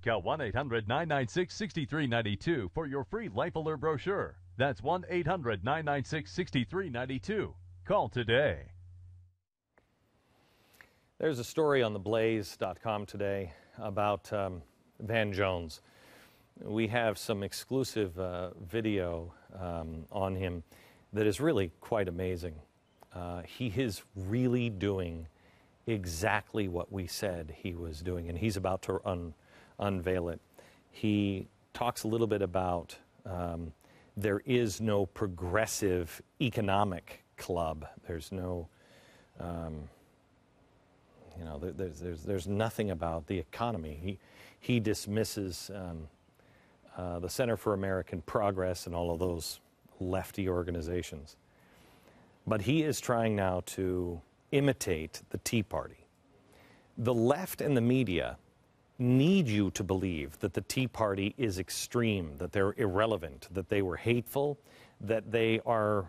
Call 1-800-996-6392 for your free Life Alert brochure. That's 1-800-996-6392. Call today. There's a story on theblaze.com today about Van Jones. We have some exclusive video on him that is really quite amazing. He is really doing exactly what we said he was doing, and he's about to unveil it. He talks a little bit about there is no progressive economic club. There's no, there's nothing about the economy. He dismisses the Center for American Progress and all of those lefty organizations. But he is trying now to imitate the Tea Party. The left and the media need you to believe that the Tea Party is extreme, that they're irrelevant, that they were hateful, that they are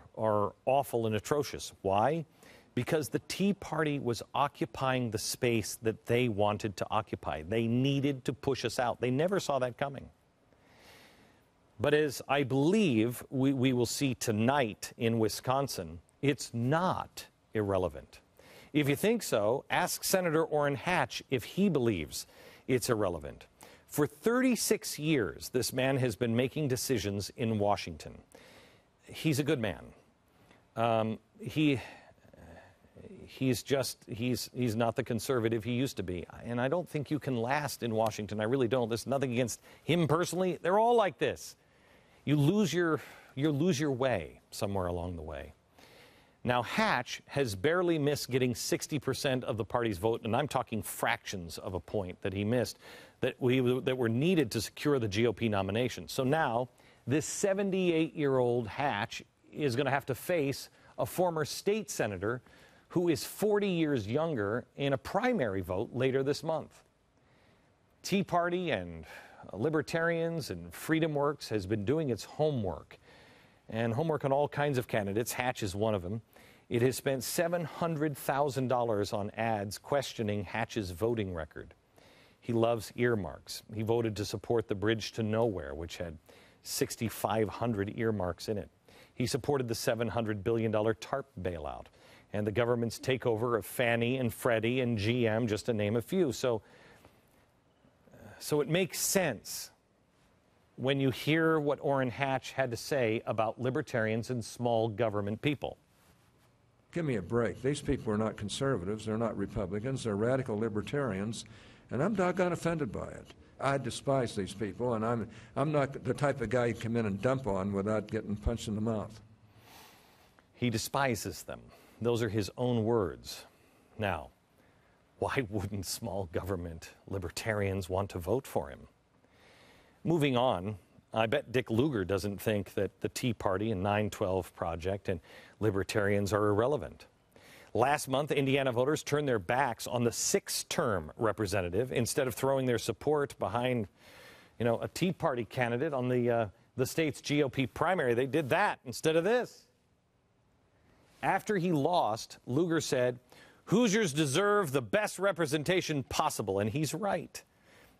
awful and atrocious. Why? Because the Tea Party was occupying the space that they wanted to occupy. They needed to push us out. They never saw that coming. But as I believe we will see tonight in Wisconsin, it's not irrelevant. If you think so, ask Senator Orrin Hatch if he believes it's irrelevant. For 36 years, this man has been making decisions in Washington. He's a good man. He's not the conservative he used to be. And I don't think you can last in Washington. I really don't. There's nothing against him personally. They're all like this. You lose your way somewhere along the way. Now, Hatch has barely missed getting 60% of the party's vote, and I'm talking fractions of a point that he missed that were needed to secure the GOP nomination. So now, this 78-year-old Hatch is going to have to face a former state senator who is 40 years younger in a primary vote later this month. Tea Party and Libertarians and Freedom Works has been doing its homework, and homework on all kinds of candidates. Hatch is one of them. It has spent $700,000 on ads questioning Hatch's voting record. He loves earmarks. He voted to support the Bridge to Nowhere, which had 6,500 earmarks in it. He supported the $700 billion TARP bailout and the government's takeover of Fannie and Freddie and GM, just to name a few. So it makes sense when you hear what Orrin Hatch had to say about libertarians and small government people. Give me a break. These people are not conservatives. They're not Republicans. They're radical libertarians, and I'm doggone offended by it. I despise these people, and I'm not the type of guy you come in and dump on without getting punched in the mouth. He despises them. Those are his own words. Now, why wouldn't small government libertarians want to vote for him? Moving on, I bet Dick Lugar doesn't think that the Tea Party and 9/12 Project and libertarians are irrelevant. Last month, Indiana voters turned their backs on the 6th-term representative instead of throwing their support behind, a Tea Party candidate on the state's GOP primary. They did that instead of this. After he lost, Lugar said, "Hoosiers deserve the best representation possible," and he's right.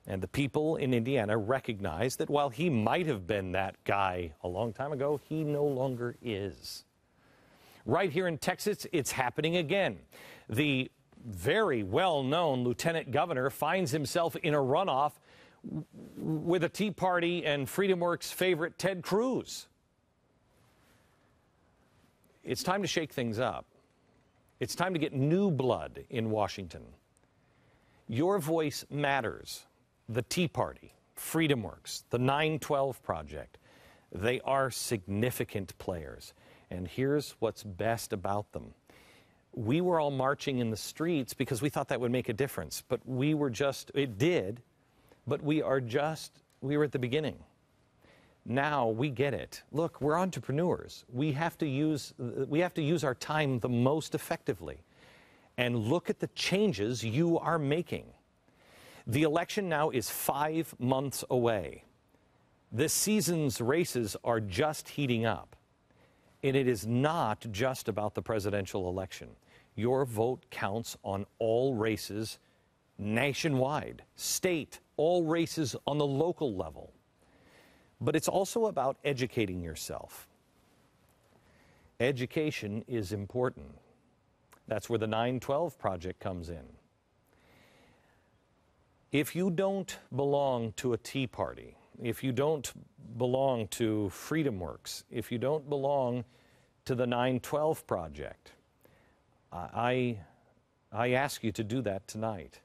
And the people in Indiana recognize that while he might have been that guy a long time ago, he no longer is. Right here in Texas, it's happening again. The very well-known lieutenant governor finds himself in a runoff with a Tea Party and Freedom Works favorite, Ted Cruz. It's time to shake things up. It's time to get new blood in Washington. Your voice matters. The Tea Party, Freedom Works, the 9/12 Project, they are significant players. And here's what's best about them. We were all marching in the streets because we thought that would make a difference. But it did, but we were at the beginning. Now we get it. Look, we're entrepreneurs. We have to use our time the most effectively. And look at the changes you are making. The election now is 5 months away. This season's races are just heating up. And it is not just about the presidential election. Your vote counts on all races nationwide, state, all races on the local level. But it's also about educating yourself. Education is important. That's where the 9/12 Project comes in. If you don't belong to a Tea Party, if you don't belong to Freedom Works, if you don't belong to the 9/12 Project, I ask you to do that tonight.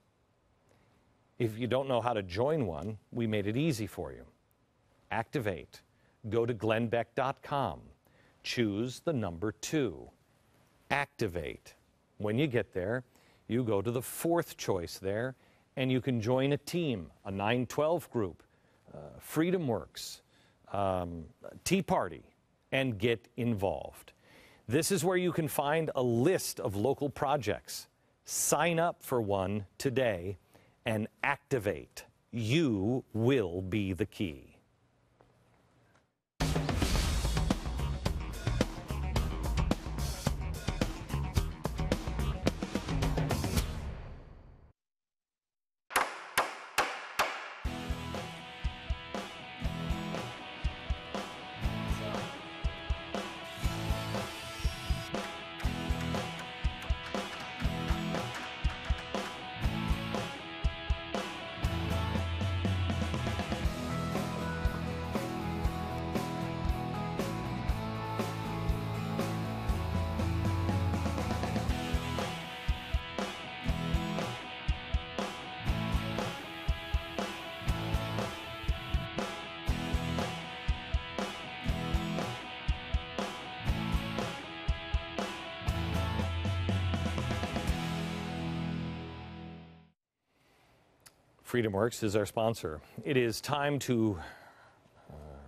If you don't know how to join one, we made it easy for you. Activate. Go to glennbeck.com. Choose the number 2. Activate. When you get there, you go to the 4th choice there, and you can join a team, a 9/12 group, Freedom Works, Tea Party, and get involved. This is where you can find a list of local projects. Sign up for one today and activate. You will be the key. Freedom Works is our sponsor. It is time to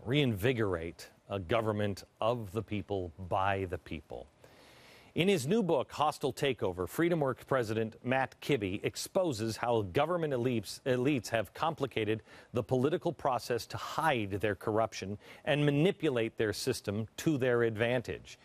reinvigorate a government of the people, by the people. In his new book, Hostile Takeover, Freedom Works President Matt Kibbe exposes how government elites have complicated the political process to hide their corruption and manipulate their system to their advantage.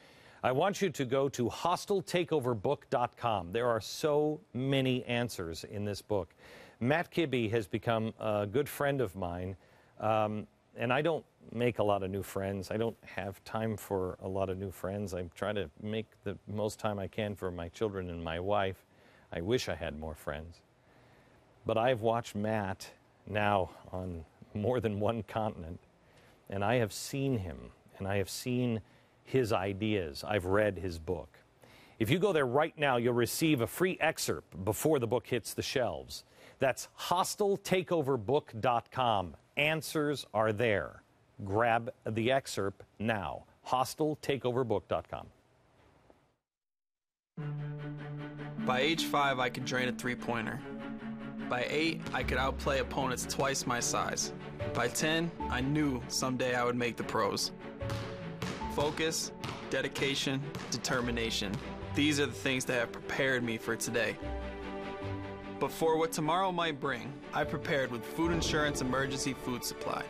I want you to go to hostiletakeoverbook.com. There are so many answers in this book. Matt Kibbe has become a good friend of mine, and I don't make a lot of new friends. I don't have time for a lot of new friends. I'm trying to make the most time I can for my children and my wife. I wish I had more friends. But I've watched Matt now on more than one continent, and I have seen him, and I have seen his ideas. I've read his book. If you go there right now, you'll receive a free excerpt before the book hits the shelves. That's hostiletakeoverbook.com. Answers are there. Grab the excerpt now. hostiletakeoverbook.com. By age 5, I could drain a three-pointer. By 8, I could outplay opponents twice my size. By 10, I knew someday I would make the pros. Focus, dedication, determination. These are the things that have prepared me for today. But for what tomorrow might bring, I prepared with Food Insurance Emergency Food Supply.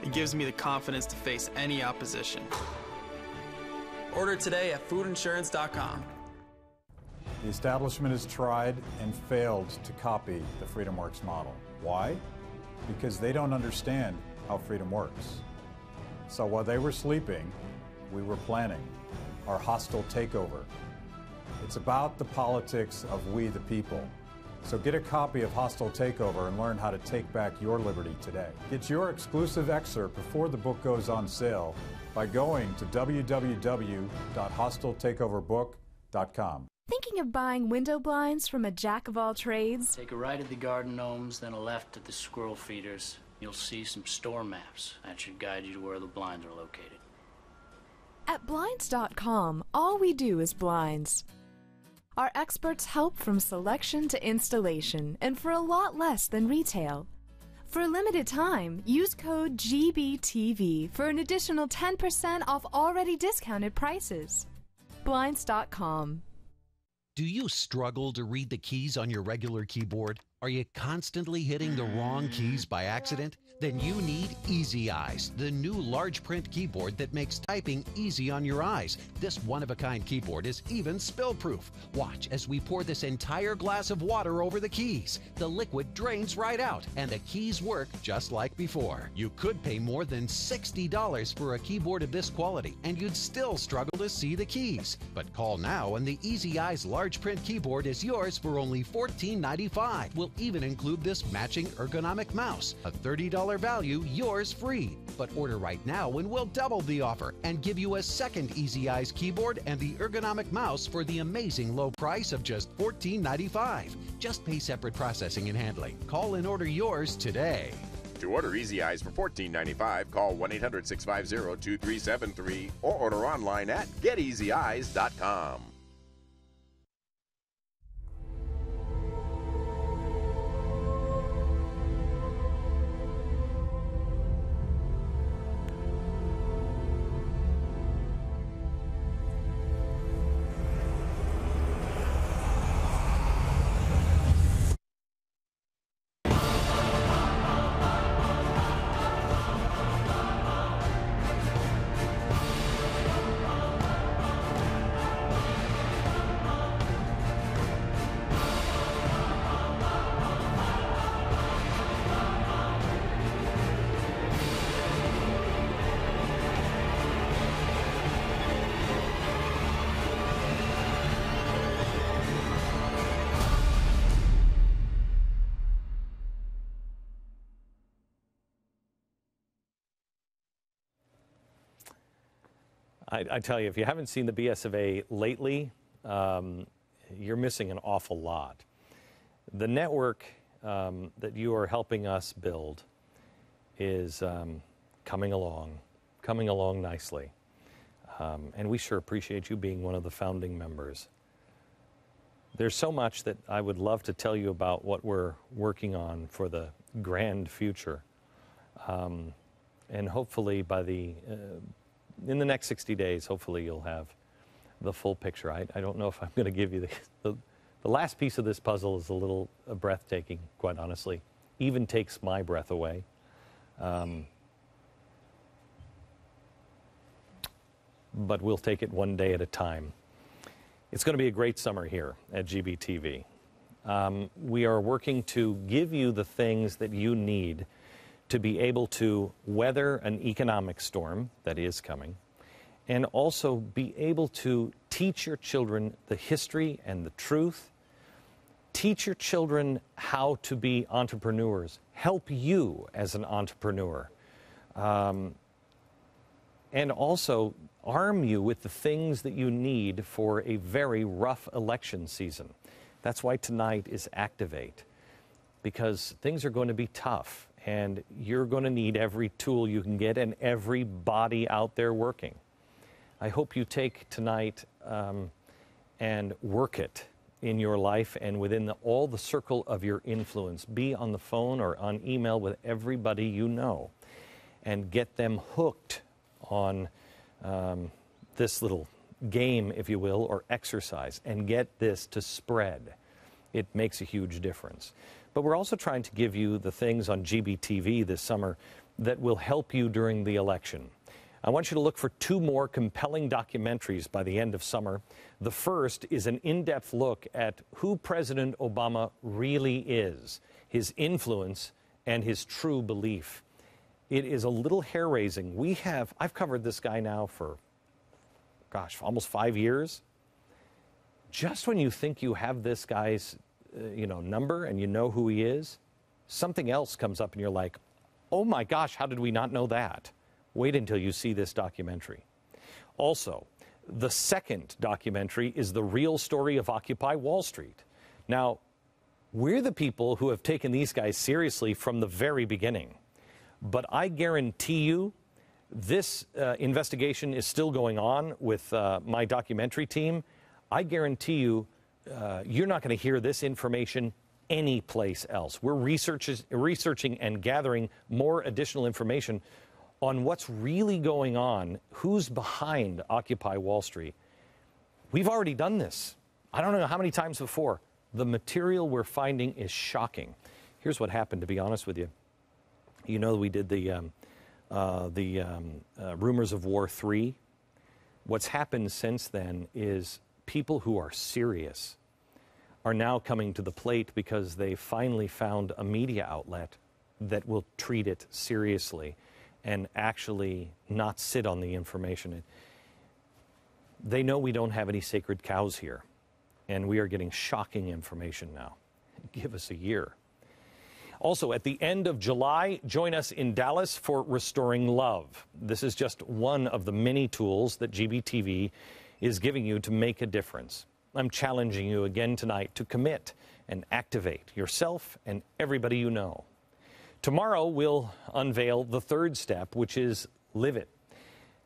It gives me the confidence to face any opposition. Order today at foodinsurance.com. The establishment has tried and failed to copy the Freedom Works model. Why? Because they don't understand how freedom works. So while they were sleeping, we were planning our hostile takeover. It's about the politics of we the people. So get a copy of Hostile Takeover and learn how to take back your liberty today. Get your exclusive excerpt before the book goes on sale by going to www.hostiletakeoverbook.com. Thinking of buying window blinds from a jack of all trades? Take a right at the garden gnomes, then a left at the squirrel feeders. You'll see some store maps. That should guide you to where the blinds are located. At Blinds.com, all we do is blinds. Our experts help from selection to installation, and for a lot less than retail. For a limited time, use code GBTV for an additional 10% off already discounted prices. Blinds.com. Do you struggle to read the keys on your regular keyboard? Are you constantly hitting the wrong keys by accident? Then you need Easy Eyes, the new large print keyboard that makes typing easy on your eyes. This one-of-a-kind keyboard is even spill-proof. Watch as we pour this entire glass of water over the keys. The liquid drains right out, and the keys work just like before. You could pay more than $60 for a keyboard of this quality, and you'd still struggle to see the keys. But call now, and the Easy Eyes large print keyboard is yours for only $14.95. We'll will even include this matching ergonomic mouse, a $30 value, yours free. But order right now and we'll double the offer and give you a second Easy Eyes keyboard and the ergonomic mouse for the amazing low price of just $14.95. Just pay separate processing and handling. Call and order yours today. To order Easy Eyes for $14.95, call 1-800-650-2373 or order online at geteasyeyes.com. I tell you, if you haven't seen the BS of A lately, you're missing an awful lot. The network that you are helping us build is coming along nicely. And we sure appreciate you being one of the founding members. There's so much that I would love to tell you about what we're working on for the grand future. And hopefully by in the next 60 days, hopefully you'll have the full picture. I don't know if I'm going to give you the last piece of this puzzle is a little breathtaking, quite honestly. Even takes my breath away. But we'll take it one day at a time. It's going to be a great summer here at GBTV. We are working to give you the things that you need to be able to weather an economic storm that is coming, and also be able to teach your children the history and the truth, teach your children how to be entrepreneurs, help you as an entrepreneur, and also arm you with the things that you need for a very rough election season. That's why tonight is Activate, because things are going to be tough. And you're going to need every tool you can get and everybody out there working. I hope you take tonight and work it in your life and within all the circle of your influence. Be on the phone or on email with everybody you know and get them hooked on this little game, if you will, or exercise, and get this to spread. It makes a huge difference. But we're also trying to give you the things on GBTV this summer that will help you during the election. I want you to look for 2 more compelling documentaries by the end of summer. The first is an in-depth look at who President Obama really is, his influence, and his true belief. It is a little hair-raising. I've covered this guy now for, almost 5 years. Just when you think you have this guy's number and you know who he is, something else comes up and you're like, oh my gosh, how did we not know that? Wait until you see this documentary. Also, the second documentary is the real story of Occupy Wall Street. Now, we're the people who have taken these guys seriously from the very beginning. But I guarantee you, this investigation is still going on with my documentary team. I guarantee you, you're not going to hear this information anyplace else. We're researching and gathering more additional information on what's really going on, who's behind Occupy Wall Street. We've already done this. I don't know how many times before. The material we're finding is shocking. Here's what happened, to be honest with you. You know, we did the Rumors of War 3. What's happened since then is people who are serious are now coming to the plate because they finally found a media outlet that will treat it seriously and actually not sit on the information. They know we don't have any sacred cows here, and we are getting shocking information now. give us a year. Also, at the end of July, join us in Dallas for Restoring Love. This is just one of the many tools that GBTV is giving you to make a difference. I'm challenging you again tonight to commit and activate yourself and everybody you know. Tomorrow, we'll unveil the third step, which is live it.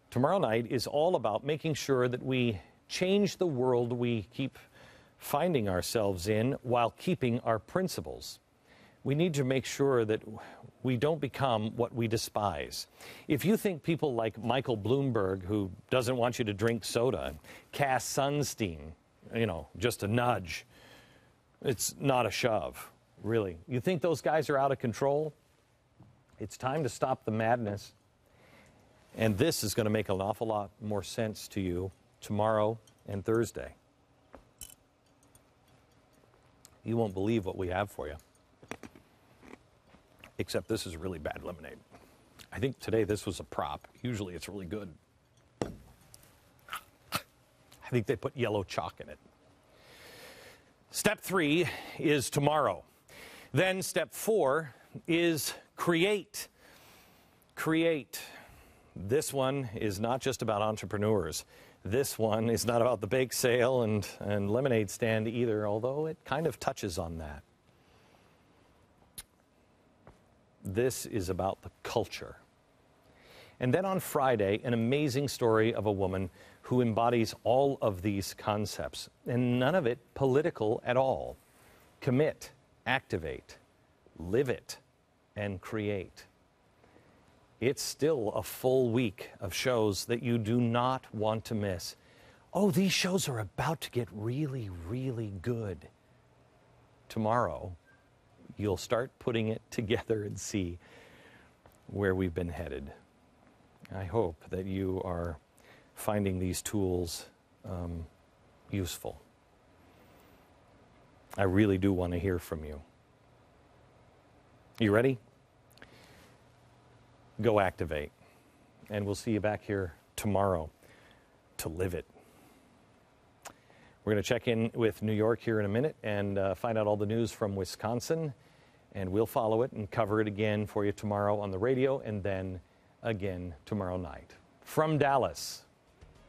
Tomorrow night is all about making sure that we change the world we keep finding ourselves in while keeping our principles. We need to make sure that we don't become what we despise. If you think people like Michael Bloomberg, who doesn't want you to drink soda, and Cass Sunstein, just a nudge, it's not a shove, really. You think those guys are out of control? It's time to stop the madness. And this is going to make an awful lot more sense to you tomorrow and Thursday. You won't believe what we have for you. Except this is really bad lemonade. I think today this was a prop. Usually it's really good. I think they put yellow chalk in it. Step 3 is tomorrow. Then step 4 is create. Create. This one is not just about entrepreneurs. This one is not about the bake sale and lemonade stand either, although it kind of touches on that. This is about the culture. And then on Friday, an amazing story of a woman who embodies all of these concepts, and none of it political at all. Commit, activate, live it, and create. It's still a full week of shows that you do not want to miss. Oh, these shows are about to get really, really good. Tomorrow, you'll start putting it together and see where we've been headed. I hope that you are finding these tools useful. I really do want to hear from you. You ready? Go activate. And we'll see you back here tomorrow to live it. We're going to check in with New York here in a minute and find out all the news from Wisconsin. And we'll follow it and cover it again for you tomorrow on the radio and then again tomorrow night. From Dallas,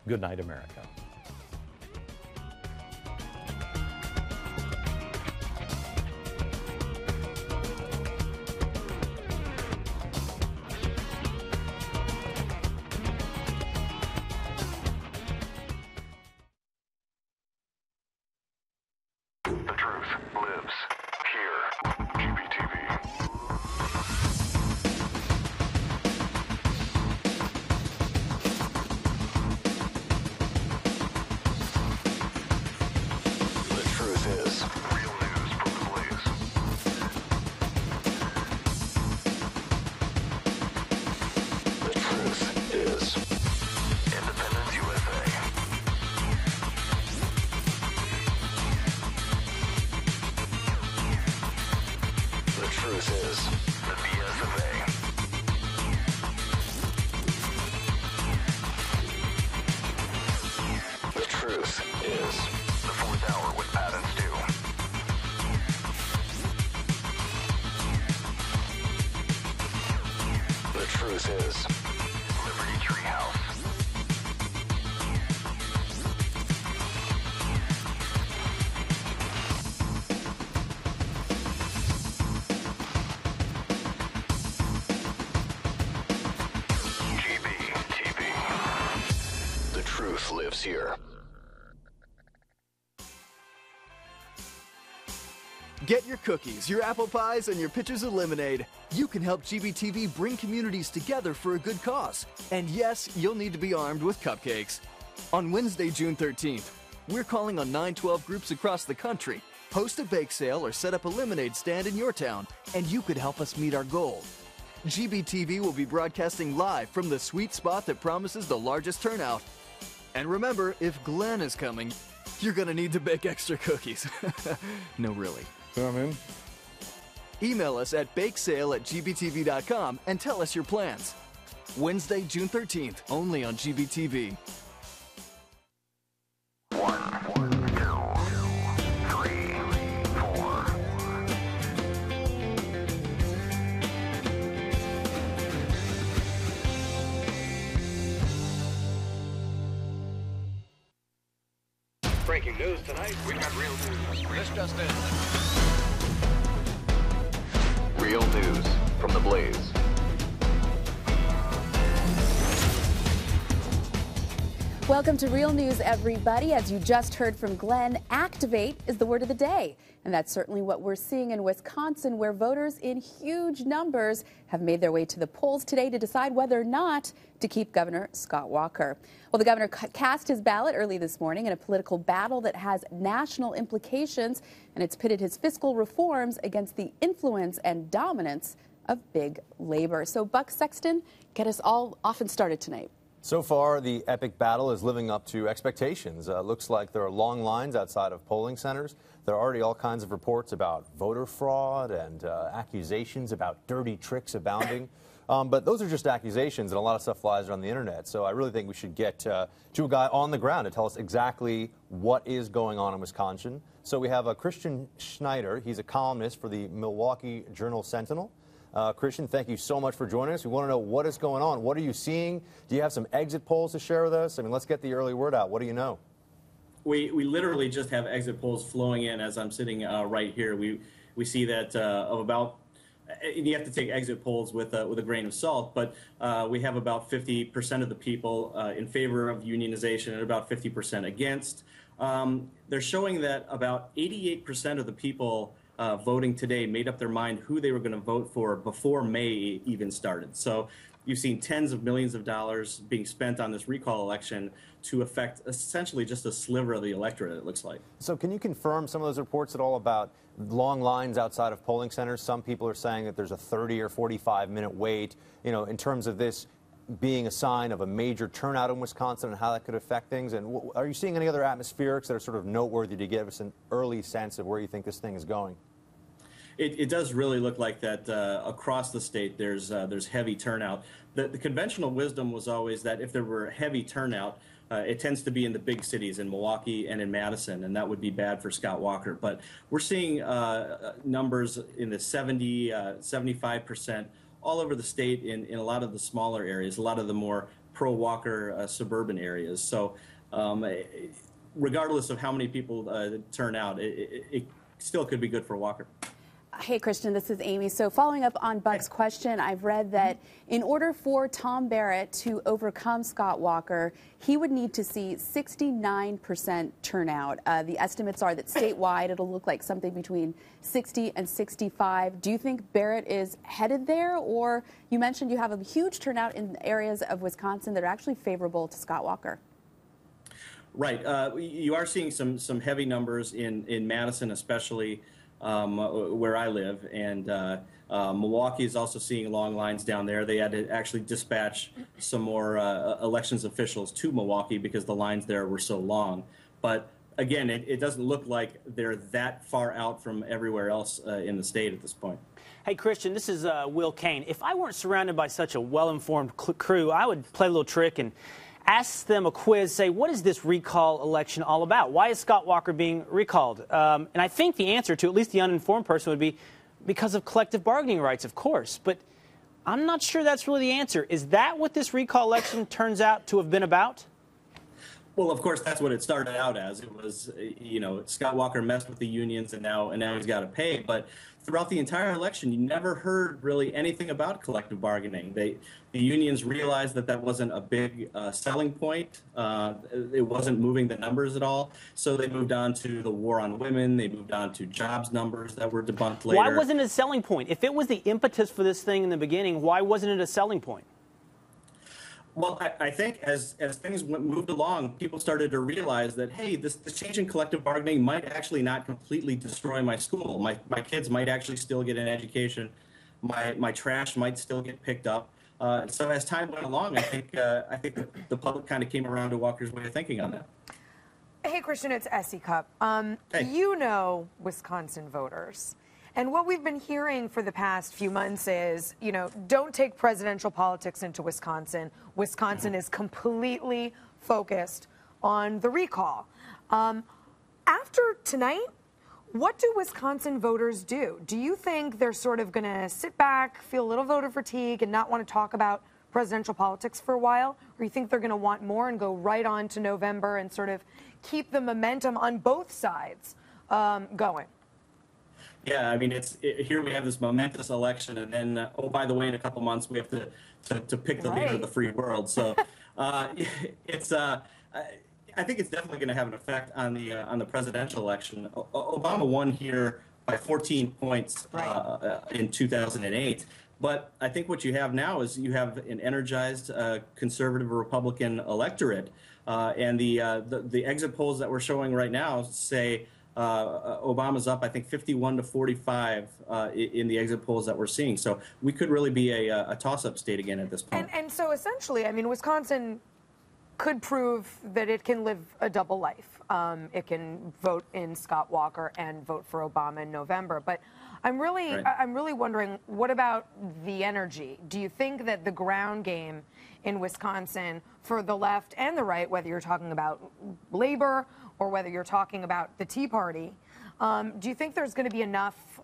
good night, America. Lives here. Get your cookies, your apple pies, and your pitchers of lemonade. You can help GBTV bring communities together for a good cause. And yes, you'll need to be armed with cupcakes. On Wednesday, June 13th, we're calling on 912 groups across the country. Host a bake sale or set up a lemonade stand in your town, and you could help us meet our goal. GBTV will be broadcasting live from the sweet spot that promises the largest turnout. And remember, if Glenn is coming, you're going to need to bake extra cookies. No, really. I'm in. Email us at bakesale@gbtv.com and tell us your plans. Wednesday, June 13th, only on GBTV. 1, 2, 3, 4. breaking news tonight. We've got real news. This just in. Real news from the Blaze. Welcome to Real News, everybody. As you just heard from Glenn, activate is the word of the day. And that's certainly what we're seeing in Wisconsin, where voters in huge numbers have made their way to the polls today to decide whether or not to keep Governor Scott Walker. Well, the governor cast his ballot early this morning in a political battle that has national implications, and it's pitted his fiscal reforms against the influence and dominance of big labor. So, Buck Sexton, get us all off and started tonight. So far, the epic battle is living up to expectations. Looks like there are long lines outside of polling centers. There are already all kinds of reports about voter fraud and accusations about dirty tricks abounding. But those are just accusations, and a lot of stuff flies around the internet. So I really think we should get to a guy on the ground to tell us exactly what is going on in Wisconsin. So we have Christian Schneider. He's a columnist for the Milwaukee Journal-Sentinel. Christian, thank you so much for joining us. We want to know what is going on. What are you seeing? Do you have some exit polls to share with us? I mean, let's get the early word out. What do you know? We literally just have exit polls flowing in as I'm sitting right here. We see that of about, you have to take exit polls with a grain of salt, but we have about 50% of the people in favor of unionization and about 50% against. They're showing that about 88% of the people voting today made up their mind who they were going to vote for before May even started. So you've seen tens of millions of dollars being spent on this recall election to affect essentially just a sliver of the electorate, it looks like. So can you confirm some of those reports at all about long lines outside of polling centers? Some people are saying that there's a 30 or 45-minute wait, you know, in terms of this being a sign of a major turnout in Wisconsin and how that could affect things. And are you seeing any other atmospherics that are sort of noteworthy to give us an early sense of where you think this thing is going? It does really look like that across the state there's heavy turnout. The conventional wisdom was always that if there were heavy turnout, it tends to be in the big cities, in Milwaukee and in Madison, and that would be bad for Scott Walker. But we're seeing numbers in the 70, 75%, all over the state in a lot of the smaller areas, a lot of the more pro-Walker suburban areas. So regardless of how many people turn out, it still could be good for Walker. Hey, Christian, this is Amy. So following up on Buck's question, I've read that in order for Tom Barrett to overcome Scott Walker, he would need to see 69% turnout. The estimates are that statewide it'll look like something between 60 and 65. Do you think Barrett is headed there? Or you mentioned you have a huge turnout in areas of Wisconsin that are actually favorable to Scott Walker. Right. You are seeing some heavy numbers in Madison, especially. Where I live, and Milwaukee is also seeing long lines down there. They had to actually dispatch some more elections officials to Milwaukee because the lines there were so long. But again, it doesn't look like they're that far out from everywhere else in the state at this point. Hey, Christian, this is Will Kane. If I weren't surrounded by such a well-informed crew, I would play a little trick and ask them a quiz, say, what is this recall election all about? Why is Scott Walker being recalled? And I think the answer to at least the uninformed person would be because of collective bargaining rights, of course. But I'm not sure that's really the answer. Is that what this recall election turns out to have been about? Well, of course, that's what it started out as. It was, you know, Scott Walker messed with the unions, and now he's got to pay. But throughout the entire election, you never heard really anything about collective bargaining. The unions realized that wasn't a big selling point. It wasn't moving the numbers at all. So they moved on to the war on women. They moved on to jobs numbers that were debunked later. Why wasn't it a selling point? If it was the impetus for this thing in the beginning, why wasn't it a selling point? Well, I think as things moved along, people started to realize that, hey, this change in collective bargaining might actually not completely destroy my school. My kids might actually still get an education. My trash might still get picked up. So as time went along, I think the public kind of came around to Walker's way of thinking on that. Hey, Christian, it's Essie Cup. Hey. You know Wisconsin voters. And what we've been hearing for the past few months is, you know, don't take presidential politics into Wisconsin. Wisconsin is completely focused on the recall. After tonight, what do Wisconsin voters do? Do you think they're sort of going to sit back, feel a little voter fatigue, and not want to talk about presidential politics for a while, or you think they're going to want more and go right on to November and sort of keep the momentum on both sides going? Yeah, I mean, here we have this momentous election, and then, oh, by the way, in a couple months we have to pick the leader of the free world. So I think it's definitely going to have an effect on the presidential election. Obama won here by 14 points in 2008. But I think what you have now is you have an energized conservative Republican electorate, and the exit polls that we're showing right now say Obama's up, I think, 51 to 45 in the exit polls that we're seeing. So we could really be a toss-up state again at this point. And so essentially, I mean, Wisconsin could prove that it can live a double life. It can vote in Scott Walker and vote for Obama in November. But I'm really wondering, what about the energy? Do you think that the ground game in Wisconsin for the left and the right, whether you're talking about labor or whether you're talking about the Tea Party, do you think there's going to be enough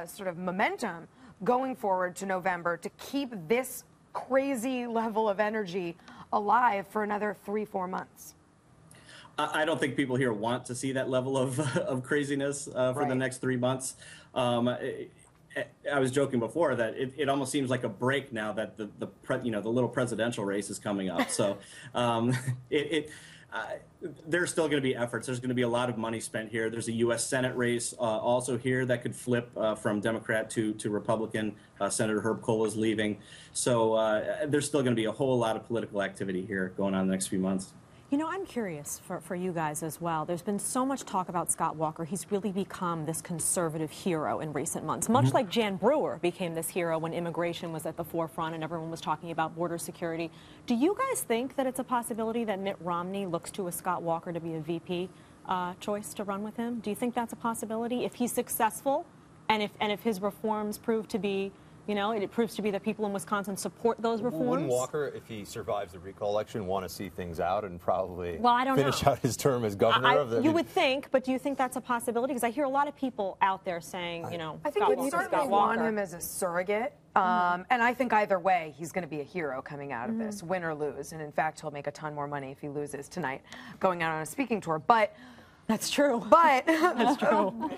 sort of momentum going forward to November to keep this crazy level of energy alive for another 3-4 months? I don't think people here want to see that level of craziness for the next 3 months. I was joking before that it almost seems like a break now that the little presidential race is coming up. So there's still going to be efforts. There's going to be a lot of money spent here. There's a U.S. Senate race also here that could flip from Democrat to Republican. Senator Herb Kohl is leaving. So there's still going to be a whole lot of political activity here going on the next few months. You know, I'm curious for you guys as well. There's been so much talk about Scott Walker. He's really become this conservative hero in recent months, much like Jan Brewer became this hero when immigration was at the forefront and everyone was talking about border security. Do you guys think that it's a possibility that Mitt Romney looks to a Scott Walker to be a VP choice to run with him? Do you think that's a possibility if he's successful and if his reforms prove to be, you know, it proves to be that people in Wisconsin support those reforms? Wouldn't Walker, if he survives the recall election, want to see things out and probably finish out his term as governor of the... You would think, but do you think that's a possibility? Because I hear a lot of people out there saying, you know, I think we certainly want him as a surrogate. And I think either way, he's going to be a hero coming out of this, win or lose. And in fact, he'll make a ton more money if he loses tonight, going out on a speaking tour. But that's true. But that's true.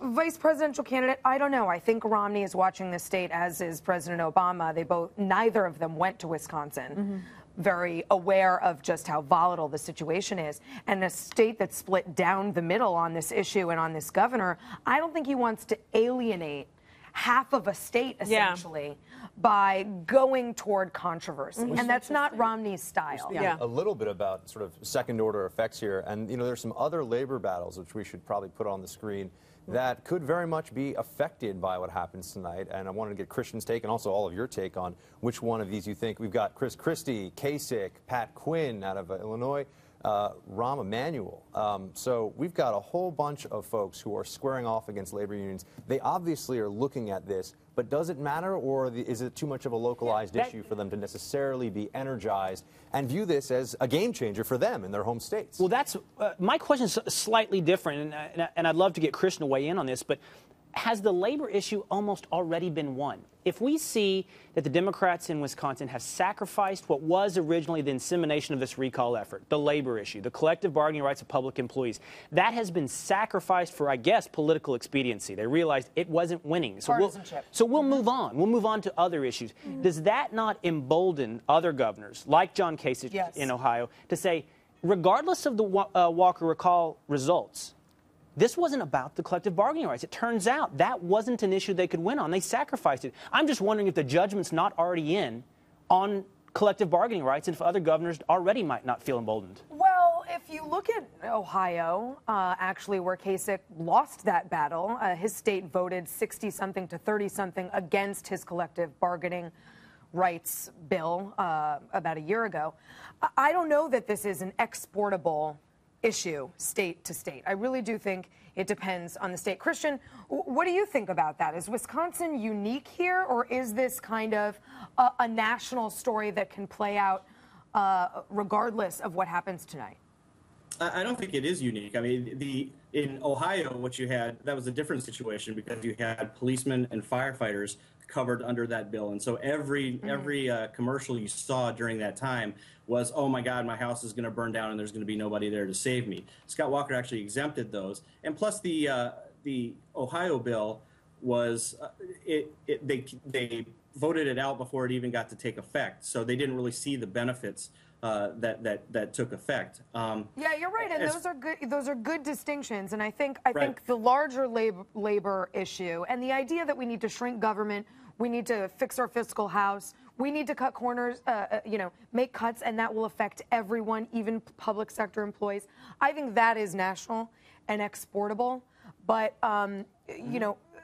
Vice presidential candidate, I don't know. I think Romney is watching the state, as is President Obama. Neither of them went to Wisconsin. Very aware of just how volatile the situation is. And a state that's split down the middle on this issue and on this governor, I don't think he wants to alienate half of a state, essentially, by going toward controversy. And that's not Romney's style. A little bit about sort of second-order effects here. And, you know, there's some other labor battles, which we should probably put on the screen, that could very much be affected by what happens tonight. And I wanted to get Christian's take and also all of your take on which one of these you think. We've got Chris Christie, Kasich, Pat Quinn out of Illinois, Rahm Emanuel. So we've got a whole bunch of folks who are squaring off against labor unions. They obviously are looking at this, but does it matter, or is it too much of a localized issue for them to necessarily be energized and view this as a game changer for them in their home states? Well, that's my question is slightly different, and I'd love to get Christian to weigh in on this, but has the labor issue almost already been won? If we see that the Democrats in Wisconsin have sacrificed what was originally the insemination of this recall effort, the labor issue, the collective bargaining rights of public employees, that has been sacrificed for, I guess, political expediency. They realized it wasn't winning. So we'll move on. We'll move on to other issues. Does that not embolden other governors, like John Kasich in Ohio, to say, regardless of the Walker recall results, this wasn't about the collective bargaining rights. It turns out that wasn't an issue they could win on. They sacrificed it. I'm just wondering if the judgment's not already in on collective bargaining rights and if other governors already might not feel emboldened. Well, if you look at Ohio, actually, where Kasich lost that battle, his state voted 60-something to 30-something against his collective bargaining rights bill about a year ago. I don't know that this is an exportable issue state to state. I really do think it depends on the state. Christian, what do you think about that? Is Wisconsin unique here, or is this kind of a national story that can play out regardless of what happens tonight? I don't think it is unique. I mean, In Ohio, what you had, that was a different situation because you had policemen and firefighters covered under that bill. And so every commercial you saw during that time was, oh my God, my house is going to burn down and there's going to be nobody there to save me. Scott Walker actually exempted those. And plus the Ohio bill was, they voted it out before it even got to take effect. So they didn't really see the benefits that took effect. Yeah, you're right, and those are good distinctions. And I think the larger labor issue and the idea that we need to shrink government, we need to fix our fiscal house, we need to cut corners, make cuts, and that will affect everyone, even public sector employees. I think that is national and exportable, but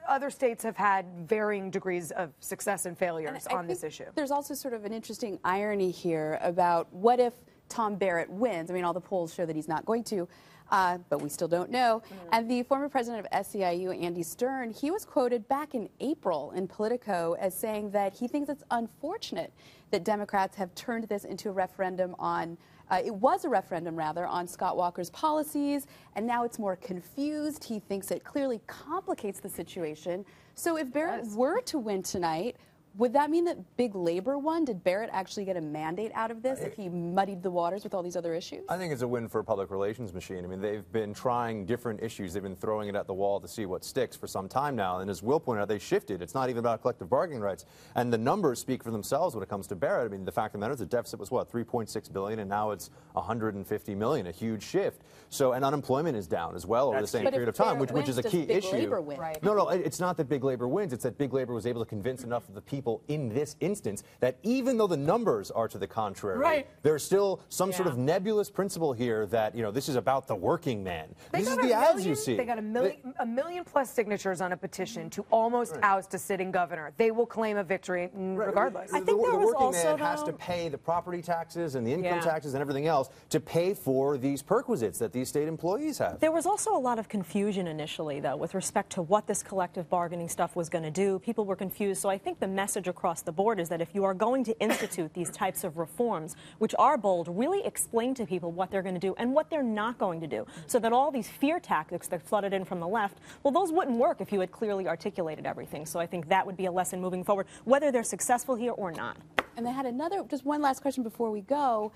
other states have had varying degrees of success and failures on this issue. There's also sort of an interesting irony here about what if Tom Barrett wins. I mean, all the polls show that he's not going to, but we still don't know. And the former president of SEIU, Andy Stern, he was quoted back in April in Politico as saying that he thinks it's unfortunate that Democrats have turned this into a referendum on it was a referendum, rather, on Scott Walker's policies, and now it's more confused. He thinks it clearly complicates the situation. So if Barrett were to win tonight, would that mean that big labor won? Did Barrett actually get a mandate out of this if he muddied the waters with all these other issues? I think it's a win for a public relations machine. I mean, they've been trying different issues. They've been throwing it at the wall to see what sticks for some time now. And as Will pointed out, they shifted. It's not even about collective bargaining rights. And the numbers speak for themselves when it comes to Barrett. I mean, the fact of the matter is the deficit was, what, $3.6 billion, and now it's $150 million, a huge shift. So, and unemployment is down as well over the same period of time, which is a key issue. Right. No, it's not that big labor wins. It's that big labor was able to convince enough of the people in this instance that even though the numbers are to the contrary, there's still some sort of nebulous principle here that, this is about the working man. This is the ads you see. They got a million plus signatures on a petition to almost oust a sitting governor. They will claim a victory regardless. I think the working man has to pay the property taxes and the income taxes and everything else to pay for these perquisites that these state employees have. There was also a lot of confusion initially, though, with respect to what this collective bargaining stuff was going to do. People were confused. So I think the message across the board is that if you are going to institute these types of reforms, which are bold, really explain to people what they're going to do and what they're not going to do, so that all these fear tactics that flooded in from the left, well, those wouldn't work if you had clearly articulated everything. So I think that would be a lesson moving forward, whether they're successful here or not. And they had just one last question before we go.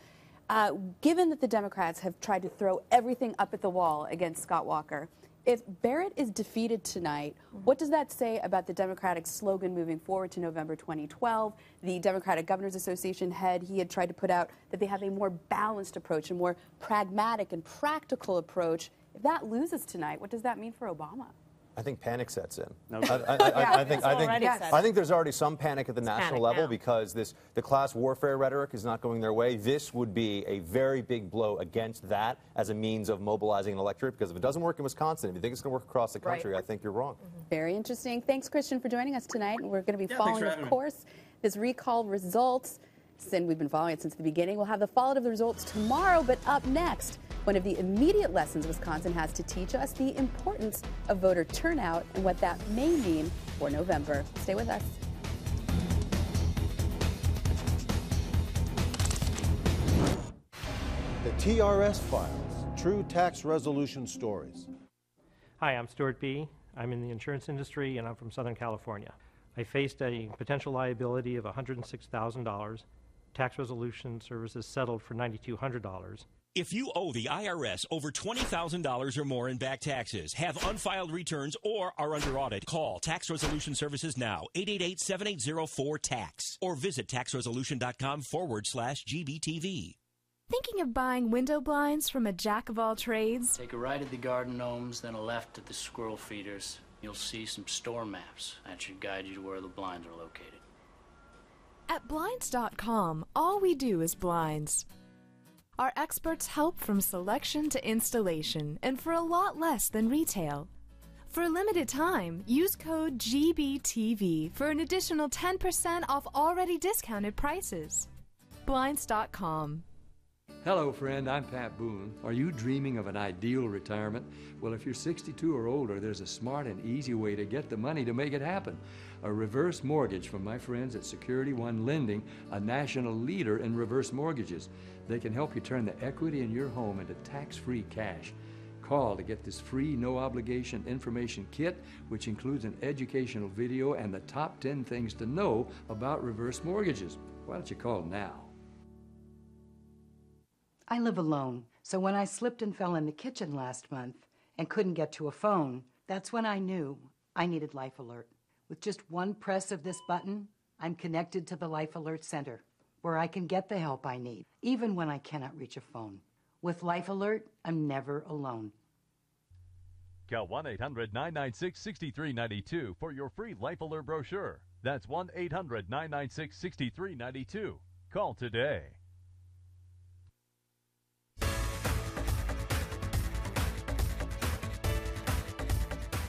Given that the Democrats have tried to throw everything up at the wall against Scott Walker, if Barrett is defeated tonight, what does that say about the Democratic slogan moving forward to November 2012? The Democratic Governors Association head, he had tried to put out that they have a more balanced approach, a more pragmatic and practical approach. If that loses tonight, what does that mean for Obama? I think panic sets in. No. I think there's already some panic at the national level because the class warfare rhetoric is not going their way. This would be a very big blow against that as a means of mobilizing an electorate, because if it doesn't work in Wisconsin, if you think it's going to work across the country, I think you're wrong. Very interesting. Thanks, Christian, for joining us tonight. We're going to be following, of course, this recall results. And we've been following it since the beginning. We'll have the fallout of the results tomorrow, but up next, one of the immediate lessons Wisconsin has to teach us, the importance of voter turnout and what that may mean for November. Stay with us. The TRS Files, True Tax Resolution Stories. Hi, I'm Stuart B. I'm in the insurance industry, and I'm from Southern California. I faced a potential liability of $106,000. Tax Resolution Services settled for $9,200. If you owe the IRS over $20,000 or more in back taxes, have unfiled returns, or are under audit, call Tax Resolution Services now, 888-7804-TAX, or visit taxresolution.com/GBTV. Thinking of buying window blinds from a jack of all trades? Take a right at the garden gnomes, then a left at the squirrel feeders. You'll see some store maps that should guide you to where the blinds are located. At Blinds.com, all we do is blinds. Our experts help from selection to installation, and for a lot less than retail. For a limited time, use code GBTV for an additional 10% off already discounted prices. Blinds.com. Hello, friend. I'm Pat Boone. Are you dreaming of an ideal retirement? Well, if you're 62 or older, there's a smart and easy way to get the money to make it happen. A reverse mortgage from my friends at Security One Lending, a national leader in reverse mortgages. They can help you turn the equity in your home into tax-free cash. call to get this free, no-obligation information kit, which includes an educational video and the top 10 things to know about reverse mortgages. Why don't you call now? I live alone, so when I slipped and fell in the kitchen last month and couldn't get to a phone, that's when I knew I needed Life Alert. With just one press of this button, I'm connected to the Life Alert Center, where I can get the help I need, even when I cannot reach a phone. With Life Alert, I'm never alone. Call 1-800-996-6392 for your free Life Alert brochure. That's 1-800-996-6392. Call today.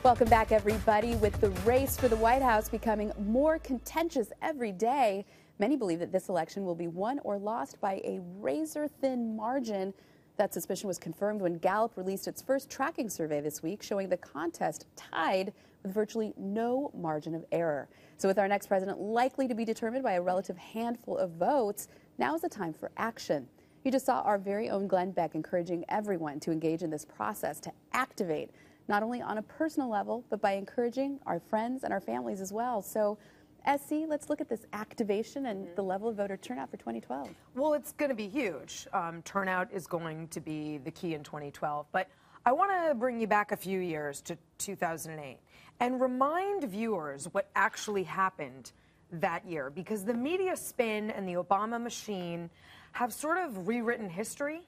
Welcome back, everybody. With the race for the White House becoming more contentious every day, many believe that this election will be won or lost by a razor-thin margin. That suspicion was confirmed when Gallup released its first tracking survey this week, showing the contest tied with virtually no margin of error. So with our next president likely to be determined by a relative handful of votes, now is the time for action. You just saw our very own Glenn Beck encouraging everyone to engage in this process, to activate, not only on a personal level, but by encouraging our friends and our families as well. So, SC, let's look at this activation and the level of voter turnout for 2012. Well, it's going to be huge. Turnout is going to be the key in 2012. But I want to bring you back a few years to 2008 and remind viewers what actually happened that year, because the media spin and the Obama machine have sort of rewritten history.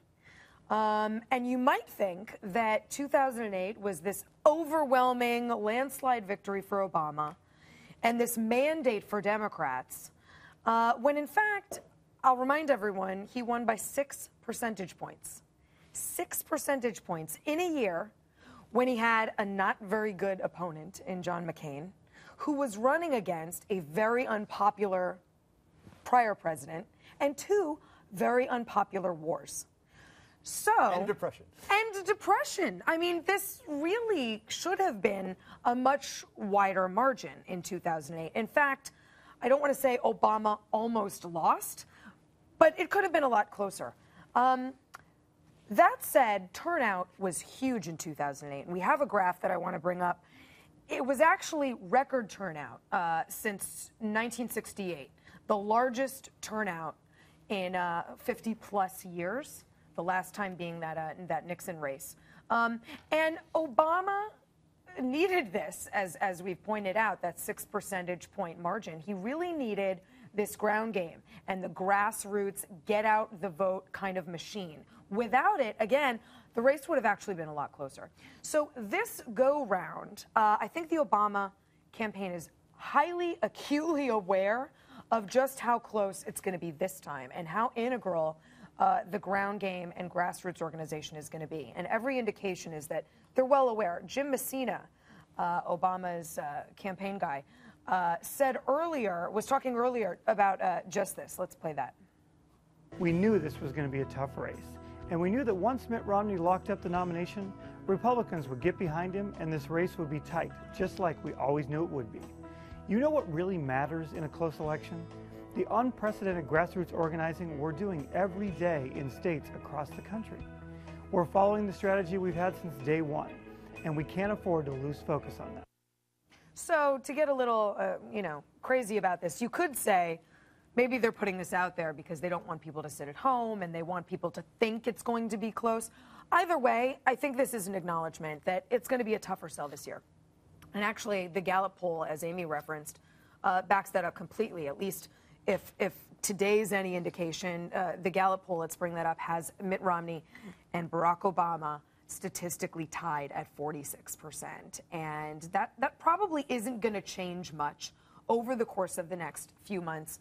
And you might think that 2008 was this overwhelming landslide victory for Obama and this mandate for Democrats, when in fact, I'll remind everyone, he won by 6 percentage points. 6 percentage points in a year when he had a not very good opponent in John McCain, who was running against a very unpopular prior president and 2 very unpopular wars. So, and depression. And depression. I mean, this really should have been a much wider margin in 2008. In fact, I don't want to say Obama almost lost, but it could have been a lot closer. That said, turnout was huge in 2008. And we have a graph that I want to bring up. It was actually record turnout since 1968, the largest turnout in 50-plus years. The last time being that Nixon race. And Obama needed this, as we've pointed out, that 6 percentage point margin. He really needed this ground game and the grassroots, get out the vote kind of machine. Without it, again, the race would have actually been a lot closer. So this go-round, I think the Obama campaign is highly, acutely aware of just how close it's going to be this time and how integral the ground game and grassroots organization is going to be. And every indication is that they're well aware. Jim Messina, Obama's campaign guy, was talking earlier about just this. Let's play that. We knew this was going to be a tough race. And we knew that once Mitt Romney locked up the nomination, Republicans would get behind him and this race would be tight, just like we always knew it would be. You know what really matters in a close election? The unprecedented grassroots organizing we're doing every day in states across the country. We're following the strategy we've had since day one, and we can't afford to lose focus on that. So to get a little, crazy about this, you could say maybe they're putting this out there because they don't want people to sit at home and they want people to think it's going to be close. Either way, I think this is an acknowledgement that it's going to be a tougher sell this year. And actually, the Gallup poll, as Amy referenced, backs that up completely, at least if today's any indication. The Gallup poll, let's bring that up, has Mitt Romney and Barack Obama statistically tied at 46%. And that probably isn't going to change much over the course of the next few months.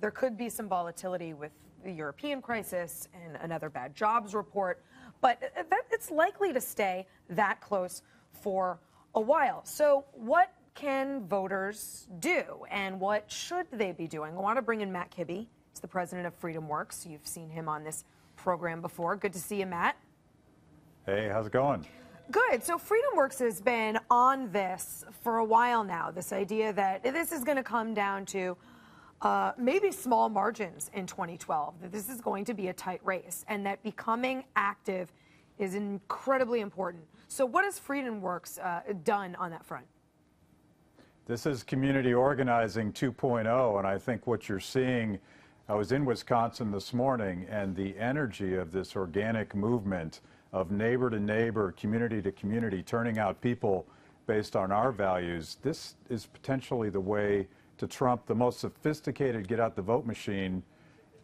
There could be some volatility with the European crisis and another bad jobs report, but it's likely to stay that close for a while. So what can voters do, and what should they be doing? I want to bring in Matt Kibbe. He's the president of FreedomWorks. You've seen him on this program before. Good to see you, Matt. Hey, how's it going? Good. So FreedomWorks has been on this for a while now, this idea that this is going to come down to maybe small margins in 2012, that this is going to be a tight race, and that becoming active is incredibly important. So what has FreedomWorks done on that front? This is community organizing 2.0, and I think what you're seeing, I was in Wisconsin this morning, and the energy of this organic movement of neighbor to neighbor, community to community, turning out people based on our values, this is potentially the way to trump the most sophisticated get-out-the-vote machine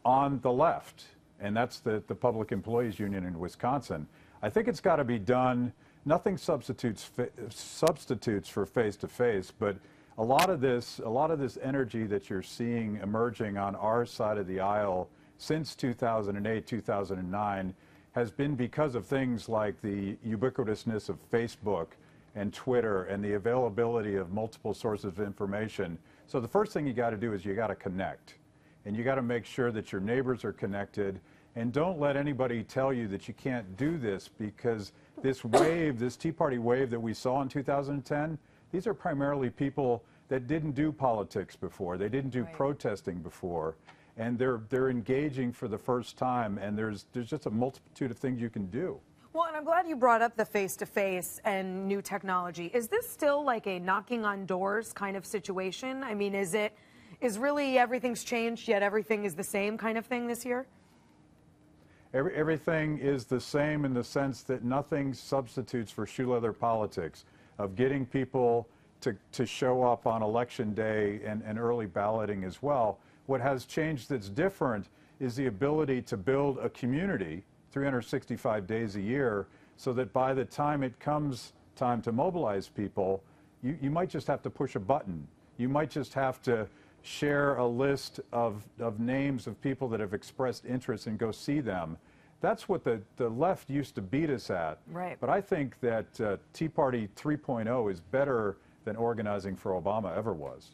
on the left, and that's the Public Employees Union in Wisconsin. I think it's got to be done. Nothing substitutes for face-to-face, but a lot of this energy that you're seeing emerging on our side of the aisle since 2008, 2009, has been because of things like the ubiquitousness of Facebook and Twitter and the availability of multiple sources of information. So the first thing you got to do is you got to connect, and you got to make sure that your neighbors are connected, and don't let anybody tell you that you can't do this, because this wave, this Tea Party wave that we saw in 2010, these are primarily people that didn't do politics before, they didn't do protesting before, and they're engaging for the first time, and there's just a multitude of things you can do. Well, and I'm glad you brought up the face-to-face and new technology. Is this still like a knocking on doors kind of situation? I mean, is really everything's changed, yet everything is the same kind of thing this year? Everything is the same in the sense that nothing substitutes for shoe leather politics of getting people to show up on election day and early balloting as well. What has changed that's different is the ability to build a community 365 days a year, so that by the time it comes time to mobilize people, you might just have to push a button. You might just have to share a list of names of people that have expressed interest and go see them. That's what the left used to beat us at. Right. But I think that Tea Party 3.0 is better than organizing for Obama ever was.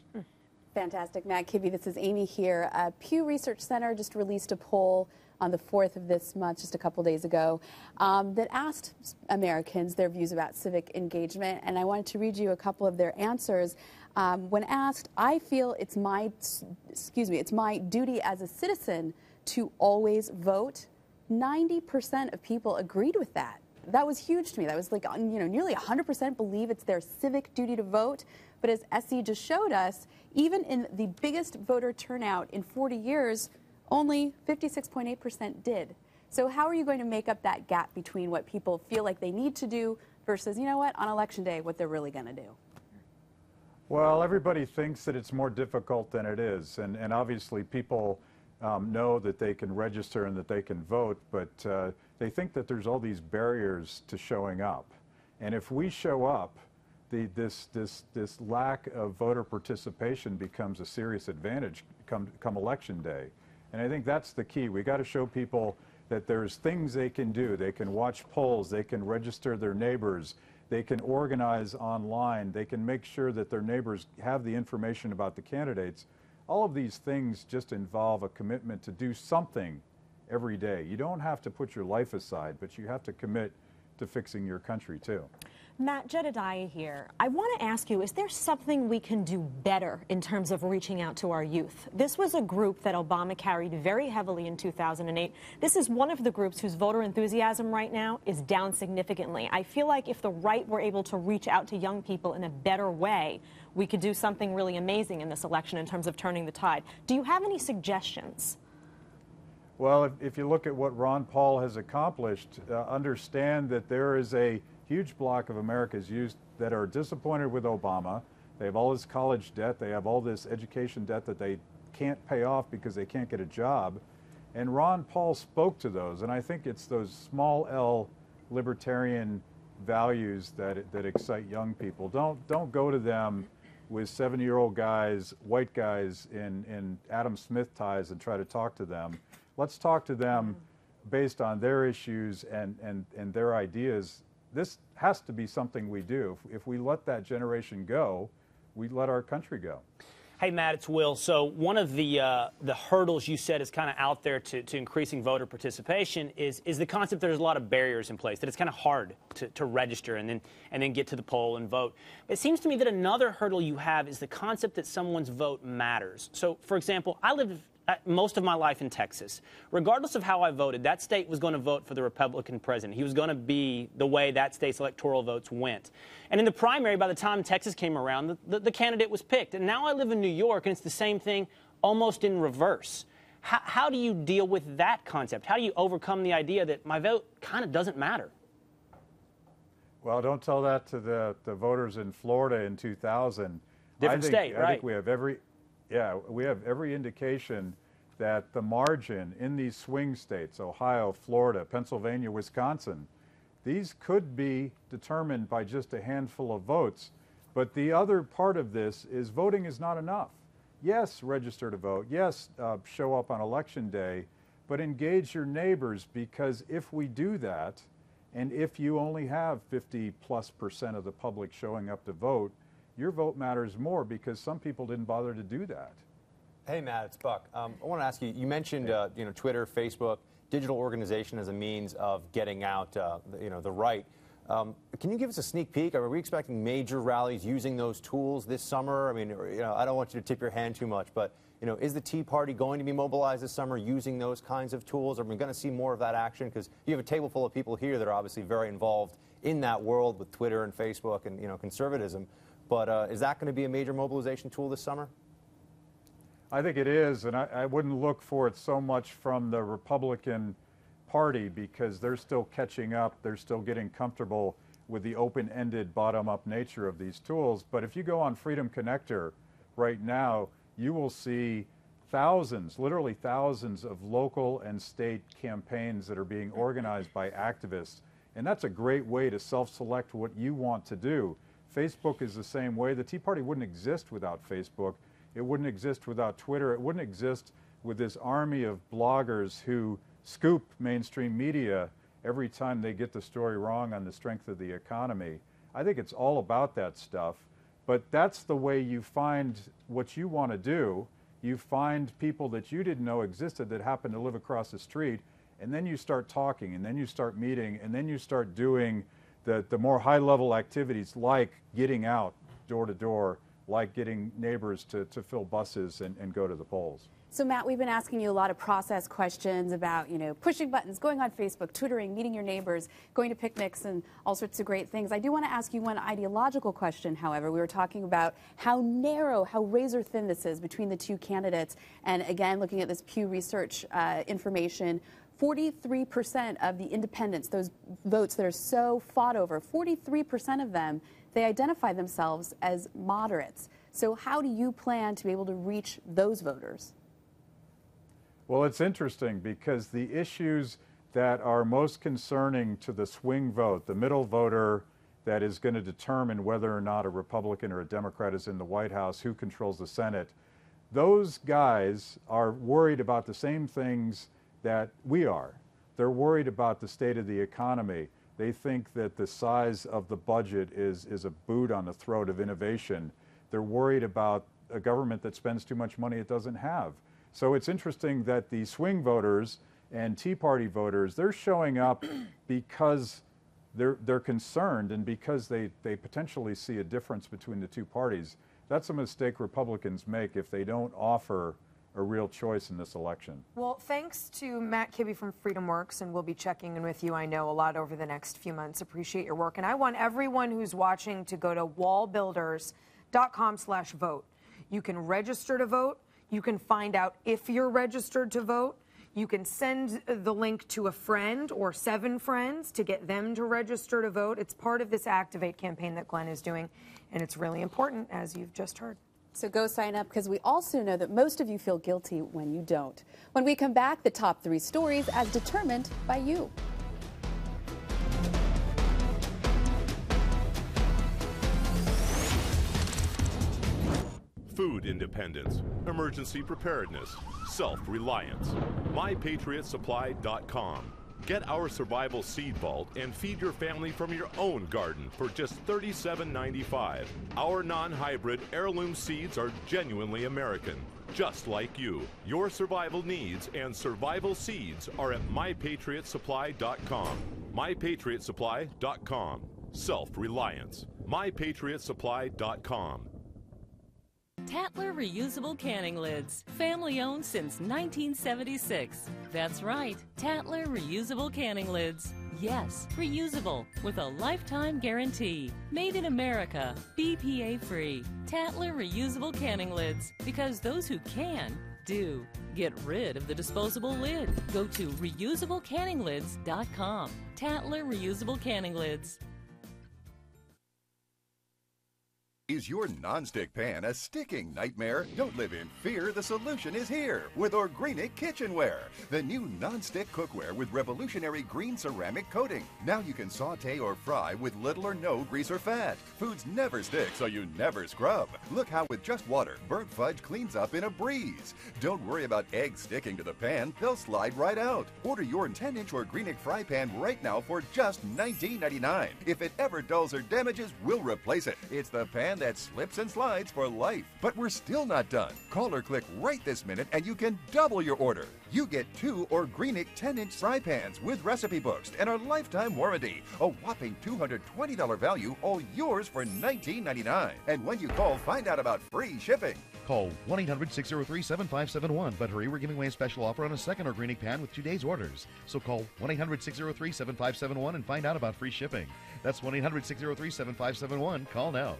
Fantastic. Matt Kibbe, this is Amy here. Pew Research Center just released a poll on the 4th of this month, just a couple days ago, that asked Americans their views about civic engagement, and I wanted to read you a couple of their answers. When asked, I feel it's my duty as a citizen to always vote, 90% of people agreed with that. That was huge to me. That was like, nearly 100% believe it's their civic duty to vote. But as SC just showed us, even in the biggest voter turnout in 40 years, only 56.8% did. So how are you going to make up that gap between what people feel like they need to do versus, you know what, on Election Day, what they're really going to do? Well, everybody thinks that it's more difficult than it is, and obviously people know that they can register and that they can vote, but they think that there's all these barriers to showing up. And if we show up, this lack of voter participation becomes a serious advantage come Election Day. And I think that's the key. We got to show people that there's things they can do. They can watch polls, they can register their neighbors, they can organize online, they can make sure that their neighbors have the information about the candidates. All of these things just involve a commitment to do something every day. You don't have to put your life aside, but you have to commit to fixing your country too. Matt, Jedediah here. I want to ask you, is there something we can do better in terms of reaching out to our youth? This was a group that Obama carried very heavily in 2008. This is one of the groups whose voter enthusiasm right now is down significantly. I feel like if the right were able to reach out to young people in a better way, we could do something really amazing in this election in terms of turning the tide. Do you have any suggestions? Well, if you look at what Ron Paul has accomplished, understand that there is a huge block of America's youth that are disappointed with Obama. They have all this college debt, they have all this education debt that they can't pay off because they can't get a job. And Ron Paul spoke to those, and I think it's those small L libertarian values that excite young people. Don't go to them with 70-year-old guys, white guys in Adam Smith ties and try to talk to them. Let's talk to them based on their issues and their ideas. This has to be something we do. If we let that generation go, we let our country go. Hey, Matt, it's Will. So one of the hurdles you said is kind of out there to increasing voter participation is the concept that there's a lot of barriers in place, that it's kind of hard to register and then get to the poll and vote. It seems to me that another hurdle you have is the concept that someone's vote matters. So, for example, I live most of my life in Texas. Regardless of how I voted, that state was going to vote for the Republican president. He was going to be the way that state's electoral votes went. And in the primary, by the time Texas came around, the candidate was picked. And now I live in New York, and it's the same thing, almost in reverse. How do you deal with that concept? How do you overcome the idea that my vote kind of doesn't matter? Well, don't tell that to the voters in Florida in 2000. Different state, right? I think we have every indication that the margin in these swing states, Ohio, Florida, Pennsylvania, Wisconsin, these could be determined by just a handful of votes. But the other part of this is voting is not enough. Yes, register to vote. Yes, show up on election day, but engage your neighbors, because if we do that, and if you only have 50+% of the public showing up to vote, your vote matters more, because some people didn't bother to do that. Hey, Matt, it's Buck. I want to ask you, you mentioned Twitter, Facebook, digital organization as a means of getting out the right. Can you give us a sneak peek? Are we expecting major rallies using those tools this summer? I mean, I don't want you to tip your hand too much, but is the Tea Party going to be mobilized this summer using those kinds of tools? Are we going to see more of that action? Because you have a table full of people here that are obviously very involved in that world with Twitter and Facebook and conservatism. But is that going to be a major mobilization tool this summer? I think it is, and I wouldn't look for it so much from the Republican Party, because they're still catching up. They're still getting comfortable with the open-ended, bottom-up nature of these tools. But if you go on Freedom Connector right now, you will see thousands, literally thousands of local and state campaigns that are being organized by activists. And that's a great way to self-select what you want to do. Facebook is the same way. The Tea Party wouldn't exist without Facebook. It wouldn't exist without Twitter. It wouldn't exist with this army of bloggers who scoop mainstream media every time they get the story wrong on the strength of the economy. I think it's all about that stuff. But that's the way you find what you want to do. You find people that you didn't know existed that happen to live across the street, and then you start talking, and then you start meeting, and then you start doing the more high-level activities, like getting out door to door, like getting neighbors to fill buses and go to the polls. So, Matt, we've been asking you a lot of process questions about, pushing buttons, going on Facebook, Twittering, meeting your neighbors, going to picnics, and all sorts of great things. I do want to ask you one ideological question, however. We were talking about how narrow, how razor-thin this is between the two candidates. And again, looking at this Pew Research information, 43% of the independents, those votes that are so fought over, 43% of them, they identify themselves as moderates. So how do you plan to be able to reach those voters? Well, it's interesting, because the issues that are most concerning to the swing vote, the middle voter that is going to determine whether or not a Republican or a Democrat is in the White House, who controls the Senate, those guys are worried about the same things that we are. They're worried about the state of the economy. They think that the size of the budget is a boot on the throat of innovation. They're worried about a government that spends too much money it doesn't have. So it's interesting that the swing voters and Tea Party voters, they're showing up because they're concerned, and because they potentially see a difference between the two parties. That's a mistake Republicans make if they don't offer a real choice in this election. Well, thanks to Matt Kibbe from FreedomWorks, and we'll be checking in with you, I know, a lot over the next few months. Appreciate your work. And I want everyone who's watching to go to wallbuilders.com/vote. You can register to vote. You can find out if you're registered to vote. You can send the link to a friend or 7 friends to get them to register to vote. It's part of this Activate campaign that Glenn is doing, and it's really important, as you've just heard. So go sign up, because we also know that most of you feel guilty when you don't. When we come back, the top 3 stories as determined by you. Food independence, emergency preparedness, self-reliance. MyPatriotSupply.com. Get our survival seed vault and feed your family from your own garden for just $37.95. Our non-hybrid heirloom seeds are genuinely American, just like you. Your survival needs and survival seeds are at MyPatriotSupply.com. MyPatriotSupply.com. Self-reliance. MyPatriotSupply.com. Tatler Reusable Canning Lids. Family owned since 1976. That's right, Tatler Reusable Canning Lids. Yes, reusable, with a lifetime guarantee. Made in America, BPA free. Tatler Reusable Canning Lids, because those who can, do. Get rid of the disposable lid. Go to reusablecanninglids.com. Tatler Reusable Canning Lids. Is your nonstick pan a sticking nightmare? Don't live in fear. The solution is here with Organic Kitchenware, the new nonstick cookware with revolutionary green ceramic coating. Now you can saute or fry with little or no grease or fat. Foods never stick, so you never scrub. Look how with just water, burnt fudge cleans up in a breeze. Don't worry about eggs sticking to the pan. They'll slide right out. Order your 10-inch Organic fry pan right now for just $19.99. If it ever dulls or damages, we'll replace it. It's the pan that slips and slides for life. But we're still not done. Call or click right this minute and you can double your order. You get 2 Organic 10-inch fry pans with recipe books and our lifetime warranty. A whopping $220 value, all yours for $19.99. And when you call, find out about free shipping. Call 1-800-603-7571. But hurry, we're giving away a special offer on a second Organic pan with 2 days' orders. So call 1-800-603-7571 and find out about free shipping. That's 1-800-603-7571. Call now.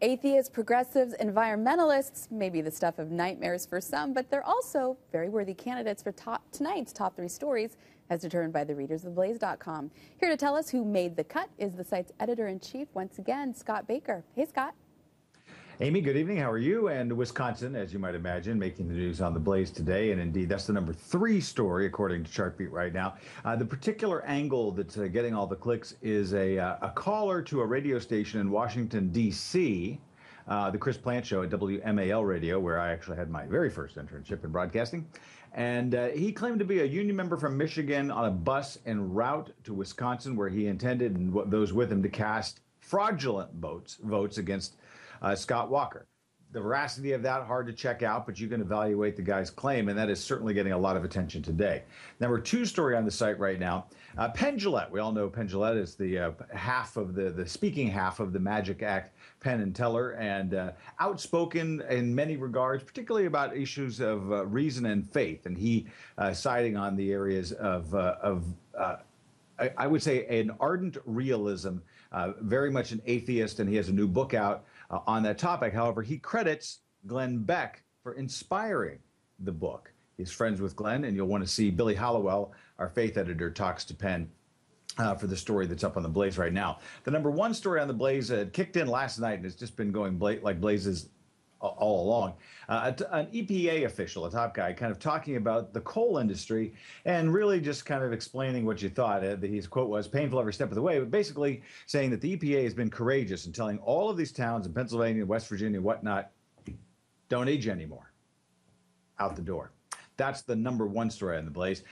Atheists, progressives, environmentalists may be the stuff of nightmares for some, but they're also very worthy candidates for tonight's top 3 stories, as determined by the readers of Blaze.com. Here to tell us who made the cut is the site's editor-in-chief, once again, Scott Baker. Hey, Scott. Amy, good evening. How are you? And Wisconsin, as you might imagine, making the news on the Blaze today. And indeed, that's the number 3 story, according to Chartbeat right now. The particular angle that's getting all the clicks is a caller to a radio station in Washington, D.C., the Chris Plant Show at WMAL Radio, where I actually had my very first internship in broadcasting. And he claimed to be a union member from Michigan on a bus en route to Wisconsin, where he intended, and those with him, to cast fraudulent votes against Scott Walker. The veracity of that, hard to check out, but you can evaluate the guy's claim, and that is certainly getting a lot of attention today. Number 2 story on the site right now, Penn Jillette. We all know Penn Jillette is the half of the speaking half of the Magic Act, Penn and Teller, and outspoken in many regards, particularly about issues of reason and faith, and he siding on the areas of I would say an ardent realism, very much an atheist, and he has a new book out on that topic. However, he credits Glenn Beck for inspiring the book. He's friends with Glenn, and you'll want to see Billy Hallowell, our faith editor, talks to Penn for the story that's up on the Blaze right now. The number 1 story on the Blaze kicked in last night, and it's just been going like blazes all along. An EPA official, a top guy, kind of talking about the coal industry and really just kind of explaining what you thought. His quote was, "Painful every step of the way," but basically saying that the EPA has been courageous in telling all of these towns in Pennsylvania, West Virginia, and whatnot, don't age anymore. Out the door. That's the number 1 story on the Blaze.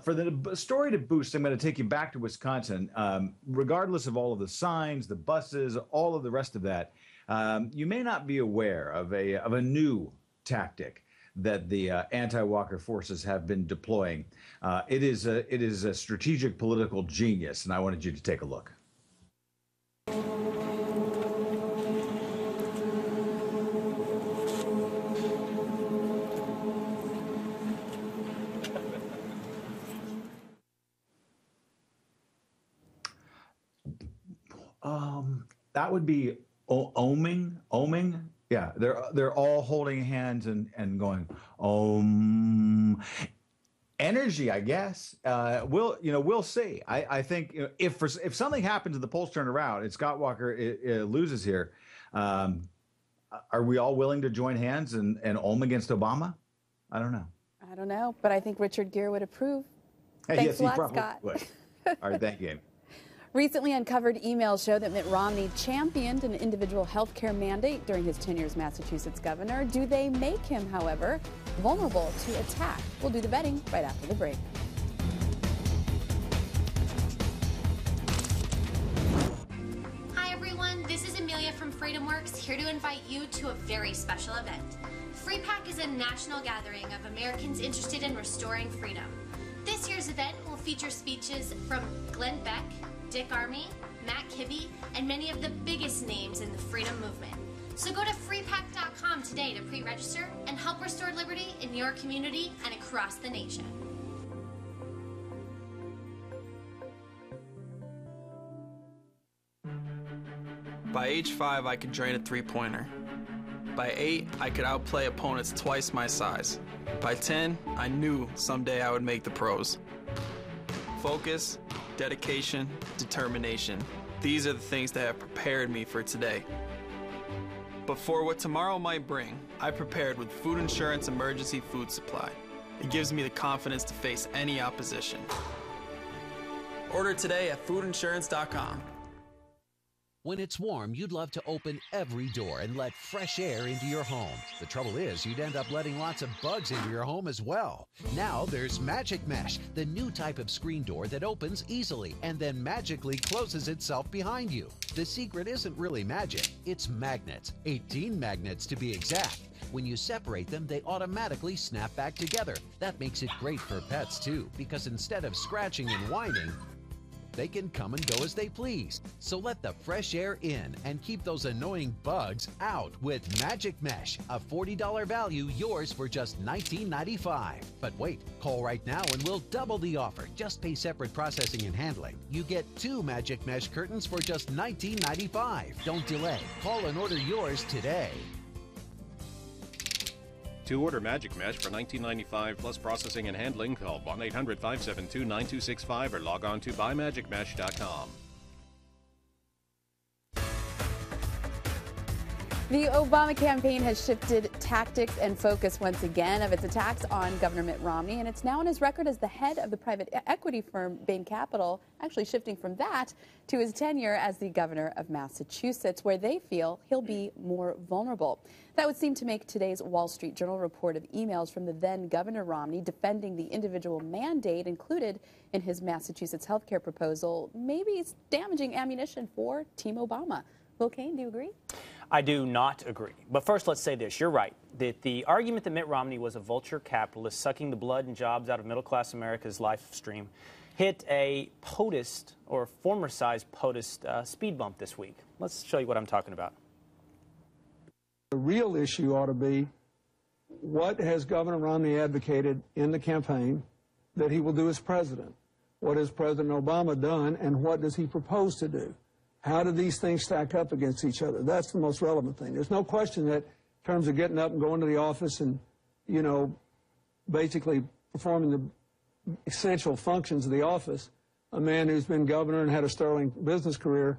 For the story to boost, I'm going to take you back to Wisconsin. Regardless of all of the signs, the buses, all of the rest of that, you may not be aware of a new tactic that the anti-Walker forces have been deploying. It is a strategic political genius, and I wanted you to take a look. That would be oming. Yeah, they're all holding hands and going om. Energy, I guess. We'll see. I think if something happens and the polls turn around and Scott Walker loses here, are we all willing to join hands and om against Obama? I don't know. I don't know, but I think Richard Gere would approve. Hey, Thanks yes, a lot, he probably Scott. would. All right, thank you, Amy. Recently uncovered emails show that Mitt Romney championed an individual health care mandate during his tenure as Massachusetts governor. Do they make him, however, vulnerable to attack? We'll do the betting right after the break. Hi, everyone. This is Amelia from FreedomWorks, here to invite you to a very special event. FreePAC is a national gathering of Americans interested in restoring freedom. This year's event will feature speeches from Glenn Beck, Dick Armey, Matt Kibbe, and many of the biggest names in the freedom movement. So go to freepac.org today to pre-register and help restore liberty in your community and across the nation. By age 5, I could drain a three-pointer. By 8, I could outplay opponents twice my size. By 10, I knew someday I would make the pros. Focus, dedication, determination. These are the things that have prepared me for today. But for what tomorrow might bring, I prepared with Food Insurance Emergency Food Supply. It gives me the confidence to face any opposition. Order today at foodinsurance.com. When it's warm, you'd love to open every door and let fresh air into your home. The trouble is, you'd end up letting lots of bugs into your home as well. Now there's Magic Mesh, the new type of screen door that opens easily and then magically closes itself behind you. The secret isn't really magic, it's magnets. 18 magnets to be exact. When you separate them, they automatically snap back together. That makes it great for pets too, because instead of scratching and whining, they can come and go as they please. So let the fresh air in and keep those annoying bugs out with Magic Mesh, a $40 value, yours for just $19.95. But wait, call right now and we'll double the offer. Just pay separate processing and handling. You get 2 Magic Mesh curtains for just $19.95. Don't delay. Call and order yours today. To order Magic Mesh for $19.95 plus processing and handling, call 1-800-572-9265 or log on to buymagicmesh.com. The Obama campaign has shifted tactics and focus once again of its attacks on Governor Mitt Romney, and it's now on his record as the head of the private equity firm Bain Capital, actually shifting from that to his tenure as the governor of Massachusetts, where they feel he'll be more vulnerable. That would seem to make today's Wall Street Journal report of emails from the then Governor Romney defending the individual mandate included in his Massachusetts health care proposal maybe damaging ammunition for Team Obama. Will Kane, do you agree? I do not agree. But first, let's say this. You're right. That the argument that Mitt Romney was a vulture capitalist sucking the blood and jobs out of middle-class America's life stream hit a POTUS, or former-sized POTUS, speed bump this week. Let's show you what I'm talking about. The real issue ought to be, what has Governor Romney advocated in the campaign that he will do as president? What has President Obama done, and what does he propose to do? How do these things stack up against each other? That's the most relevant thing. There's no question that in terms of getting up and going to the office and, you know, basically performing the essential functions of the office, a man who's been governor and had a sterling business career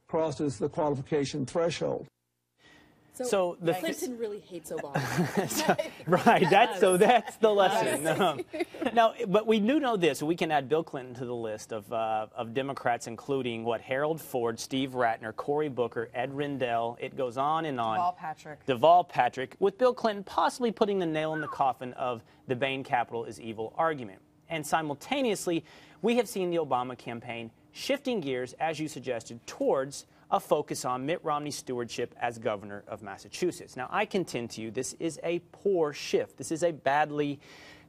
crosses the qualification threshold. So Clinton really hates Obama. Right, that's the lesson. No, but we do know this. We can add Bill Clinton to the list of Democrats, including Harold Ford, Steve Ratner, Cory Booker, Ed Rendell. It goes on and on. Deval Patrick, with Bill Clinton possibly putting the nail in the coffin of the Bain Capital is evil argument. And simultaneously, we have seen the Obama campaign shifting gears, as you suggested, towards a focus on Mitt Romney's stewardship as governor of Massachusetts. Now, I contend to you this is a poor shift. This is a badly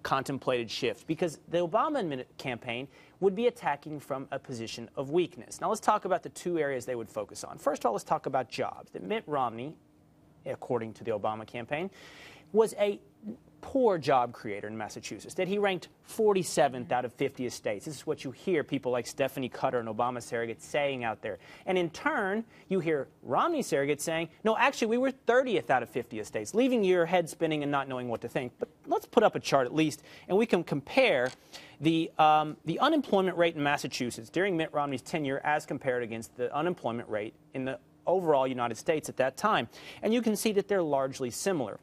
contemplated shift because the Obama campaign would be attacking from a position of weakness. Now, let's talk about the two areas they would focus on. First of all, let's talk about jobs. That Mitt Romney, according to the Obama campaign, was a poor job creator in Massachusetts, that he ranked 47th out of 50 states. This is what you hear people like Stephanie Cutter and Obama surrogates saying out there. And in turn, you hear Romney surrogates saying, no, actually, we were 30th out of 50 states, leaving your head spinning and not knowing what to think. But let's put up a chart at least, and we can compare the unemployment rate in Massachusetts during Mitt Romney's tenure as compared against the unemployment rate in the overall United States at that time. And you can see that they're largely similar.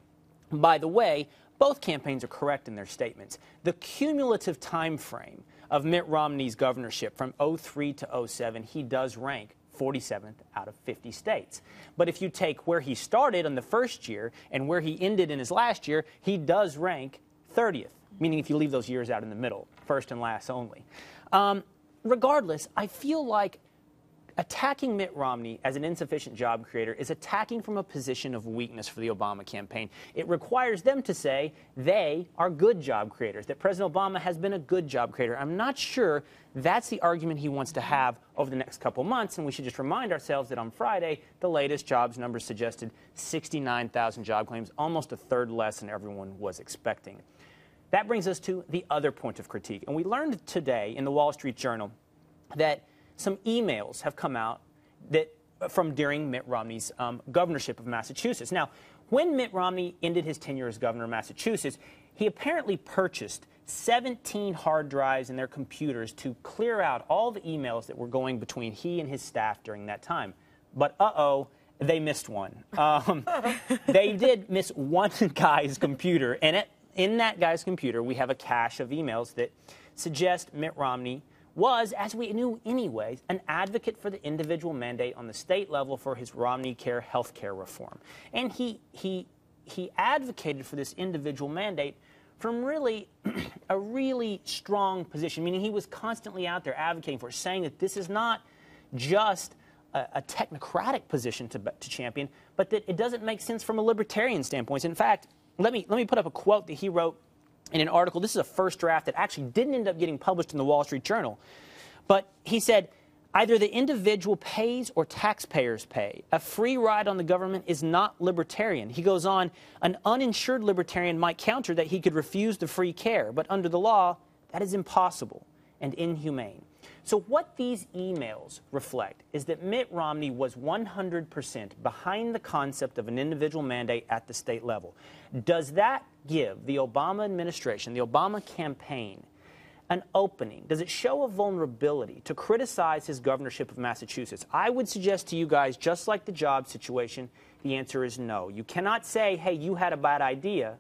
By the way, both campaigns are correct in their statements. The cumulative time frame of Mitt Romney's governorship from 03 to 07, he does rank 47th out of 50 states. But if you take where he started in the first year and where he ended in his last year, he does rank 30th, meaning if you leave those years out in the middle, first and last only. Regardless, I feel like attacking Mitt Romney as an insufficient job creator is attacking from a position of weakness for the Obama campaign. It requires them to say they are good job creators, that President Obama has been a good job creator. I'm not sure that's the argument he wants to have over the next couple months, and we should just remind ourselves that on Friday, the latest jobs numbers suggested 69,000 job claims, almost a third less than everyone was expecting. That brings us to the other point of critique, and we learned today in the Wall Street Journal that some emails have come out from during Mitt Romney's governorship of Massachusetts. Now, when Mitt Romney ended his tenure as governor of Massachusetts, he apparently purchased 17 hard drives in their computers to clear out all the emails that were going between he and his staff during that time. But they missed one. They did miss one guy's computer, and in that guy's computer, we have a cache of emails that suggest Mitt Romney was, as we knew anyway, an advocate for the individual mandate on the state level for his Romney Care health care reform. And he advocated for this individual mandate from really a really strong position, meaning he was constantly out there advocating for it, saying that this is not just a technocratic position to champion, but that it doesn't make sense from a libertarian standpoint. In fact, let me put up a quote that he wrote in an article. This is a first draft that actually didn't end up getting published in the Wall Street Journal. But he said, either the individual pays or taxpayers pay. A free ride on the government is not libertarian. He goes on, an uninsured libertarian might counter that he could refuse the free care, but under the law, that is impossible and inhumane. So what these emails reflect is that Mitt Romney was 100% behind the concept of an individual mandate at the state level. Does that give the Obama administration, the Obama campaign, an opening? Does it show a vulnerability to criticize his governorship of Massachusetts? I would suggest to you guys, just like the job situation, the answer is no. You cannot say, hey, you had a bad idea,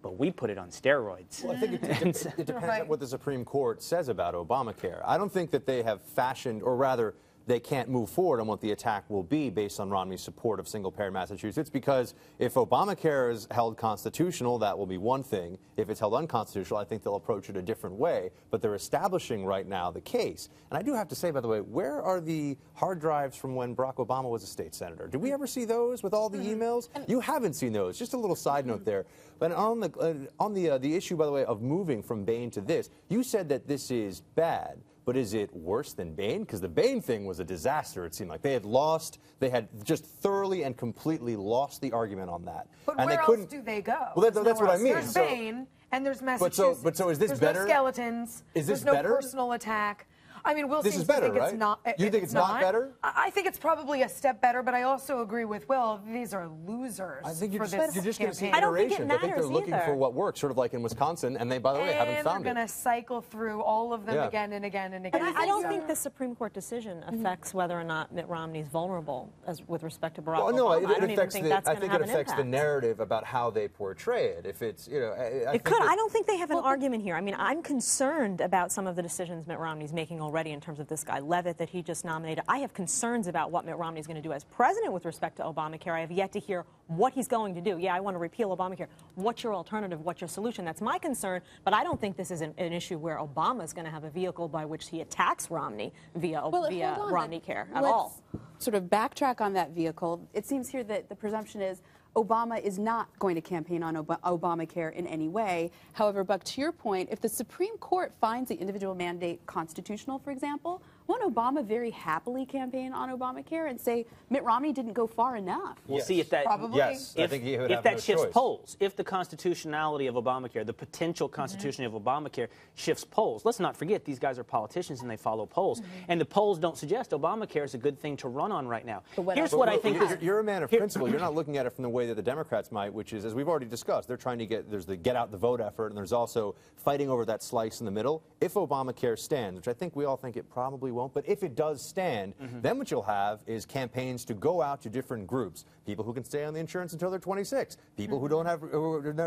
but we put it on steroids. Well, I think it depends on what the Supreme Court says about Obamacare. I don't think that they have fashioned, or rather, they can't move forward on what the attack will be based on Romney's support of single-payer Massachusetts, because if Obamacare is held constitutional, that will be one thing. If it's held unconstitutional, I think they'll approach it a different way. But they're establishing right now the case. And I do have to say, by the way, where are the hard drives from when Barack Obama was a state senator? Did we ever see those with all the emails? You haven't seen those. Just a little side note there. But on the issue, by the way, of moving from Bain to this, you said that this is bad. But is it worse than Bain? Because the Bain thing was a disaster, it seemed like. They had just thoroughly and completely lost the argument on that. But and where else do they go? Well, that's what I mean. There's Bain, and there's Massachusetts. But so is this there's better? No skeletons. Is this there's better? No personal attack. I mean, Will this seems is better, to think right? it's not. You think it's not better? I think it's probably a step better, but I also agree with Will. These are losers. I think you're just going to see iterations. I think they're looking for what works, sort of like in Wisconsin, and they, by the way, haven't found it. And they're going to cycle through all of them again and again and again. But I don't think the Supreme Court decision affects whether or not Mitt Romney is vulnerable with respect to Barack Obama. No, I don't even think that's going to have an affects impact. the narrative about how they portray it. If it's, it could. I don't think they have an argument here. I mean, I'm concerned about some of the decisions Mitt Romney's making already in terms of this guy Levitt that he just nominated. I have concerns about what Mitt Romney's going to do as president with respect to Obamacare. I have yet to hear what he's going to do. Yeah, I want to repeal Obamacare. What's your alternative? What's your solution? That's my concern, but I don't think this is an issue where Obama's going to have a vehicle by which he attacks Romney via Romney Care at all. Sort of backtrack on that vehicle. It seems here that the presumption is Obama is not going to campaign on Obamacare in any way. However, Buck, to your point, if the Supreme Court finds the individual mandate constitutional, for example, won't Obama very happily campaign on Obamacare and say Mitt Romney didn't go far enough? We'll see if that probably. Yes, I think he would have that no shifts choice. polls. If the constitutionality of Obamacare, the potential constitutionality of Obamacare shifts polls. Let's not forget these guys are politicians and they follow polls, and the polls don't suggest Obamacare is a good thing to run on right now. Here's what I think. You're a man of principle. You're not looking at it from the way that the Democrats might, which is, as we've already discussed, they're trying to there's the get out the vote effort, and there's also fighting over that slice in the middle. If Obamacare stands, which I think we all think it probably won't, but if it does stand, then what you'll have is campaigns to go out to different groups. People who can stay on the insurance until they're 26, people who don't have,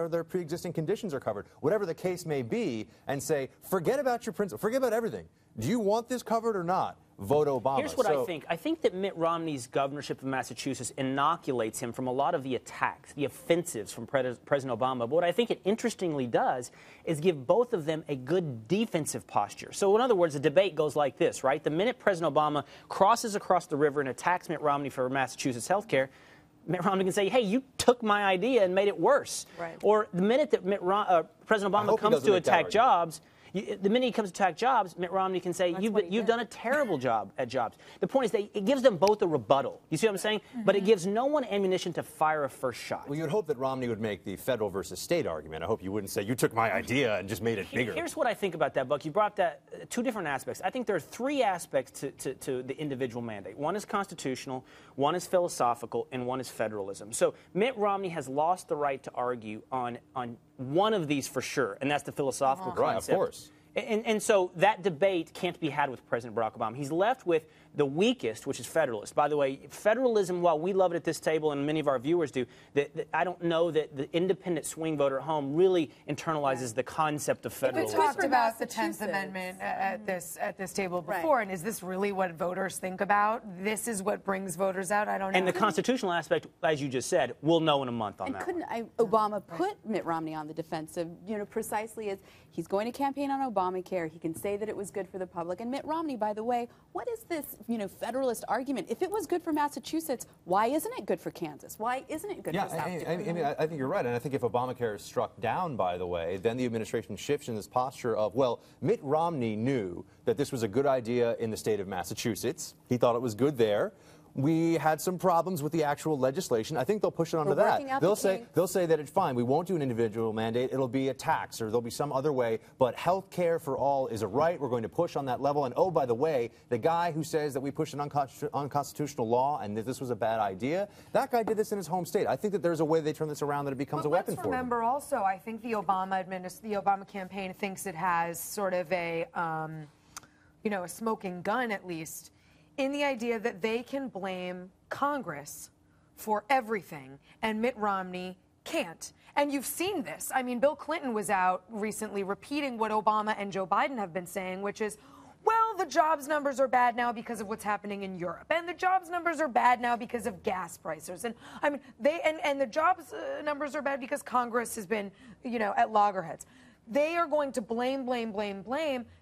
their pre-existing conditions are covered, whatever the case may be, and say, forget about your principle, forget about everything. Do you want this covered or not? vote Obama. Here's what I think. I think that Mitt Romney's governorship of Massachusetts inoculates him from a lot of the attacks, the offensives from President Obama. But what I think it interestingly does is give both of them a good defensive posture. So in other words, the debate goes like this, right? The minute President Obama crosses across the river and attacks Mitt Romney for Massachusetts health care, Mitt Romney can say, hey, you took my idea and made it worse. Right. Or the minute that President Obama comes to attack jobs, the minute he comes to attack jobs, Mitt Romney can say, you've done a terrible job at jobs. The point is that it gives them both a rebuttal. You see what I'm saying? But it gives no one ammunition to fire a first shot. Well, you would hope that Romney would make the federal versus state argument. I hope you wouldn't say, you took my idea and just made it bigger. Here's what I think about that, Buck. You brought that two different aspects. I think there are three aspects to the individual mandate. One is constitutional, one is philosophical, and one is federalism. So Mitt Romney has lost the right to argue on one of these for sure, and that's the philosophical concept. Right, of course. And so that debate can't be had with President Barack Obama. He's left with the weakest, which is federalist. By the way, federalism, while we love it at this table and many of our viewers do, I don't know that the independent swing voter at home really internalizes the concept of federalism. We talked about the 10th Amendment at this table before, and is this really what voters think about? This is what brings voters out? I don't know. And the constitutional aspect, as you just said, we'll know in a month on that. Couldn't Obama put Mitt Romney on the defensive, precisely as he's going to campaign on Obamacare. He can say that it was good for the public. And Mitt Romney, by the way, what is this, federalist argument? If it was good for Massachusetts, why isn't it good for Kansas? Why isn't it good for South Dakota? I think you're right. And I think if Obamacare is struck down, by the way, then the administration shifts in this posture of, well, Mitt Romney knew that this was a good idea in the state of Massachusetts. He thought it was good there. We had some problems with the actual legislation. I think they'll push it onto that. They'll say that it's fine. We won't do an individual mandate. It'll be a tax, or there'll be some other way. But health care for all is a right. We're going to push on that level. And oh, by the way, the guy who says that we pushed an unconstitutional law and that this was a bad idea, that guy did this in his home state. I think that there's a way they turn this around that it becomes a weapon for them. Remember also, I think the Obama campaign thinks it has sort of a smoking gun, at least, in the idea that they can blame Congress for everything, and Mitt Romney can't. And you've seen this. I mean, Bill Clinton was out recently repeating what Obama and Joe Biden have been saying, which is, well, the jobs numbers are bad now because of what's happening in Europe, and the jobs numbers are bad now because of gas prices. And I mean, the jobs numbers are bad because Congress has been, at loggerheads. They are going to blame.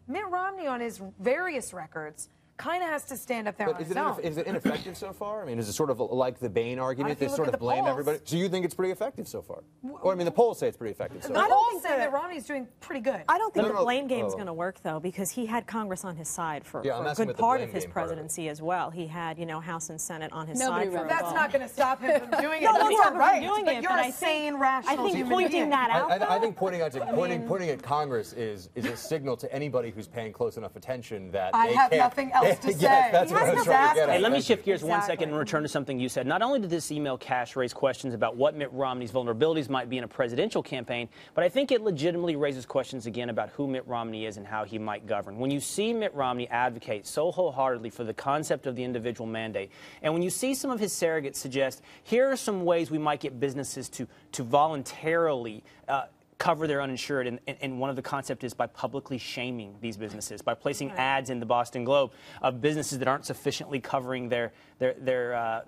Mitt Romney, on his various records, kind of has to stand up there on his own. Is it ineffective so far? I mean, is it sort of like the Bain argument? They sort of blame everybody? So you think it's pretty effective so far? Or, I mean, the polls say it's pretty effective so far. The polls say that Romney's doing pretty good. I don't think the blame game's going to work, though, because he had Congress on his side for a good part of his presidency as well. He had, House and Senate on his side for That's not going to stop him from doing it. No, you're right. Doing it, you're a sane, rational I think pointing that out, I think pointing at Congress is a signal to anybody who's paying close enough attention that I have nothing else to say. That's what I was trying to get at. Hey, let me shift gears 1 second and return to something you said. Not only did this email cache raise questions about what Mitt Romney's vulnerabilities might be in a presidential campaign, but I think it legitimately raises questions again about who Mitt Romney is and how he might govern. When you see Mitt Romney advocate so wholeheartedly for the concept of the individual mandate, and when you see some of his surrogates suggest, here are some ways we might get businesses to voluntarily cover their uninsured, and one of the concepts is by publicly shaming these businesses, by placing ads in the Boston Globe of businesses that aren't sufficiently covering their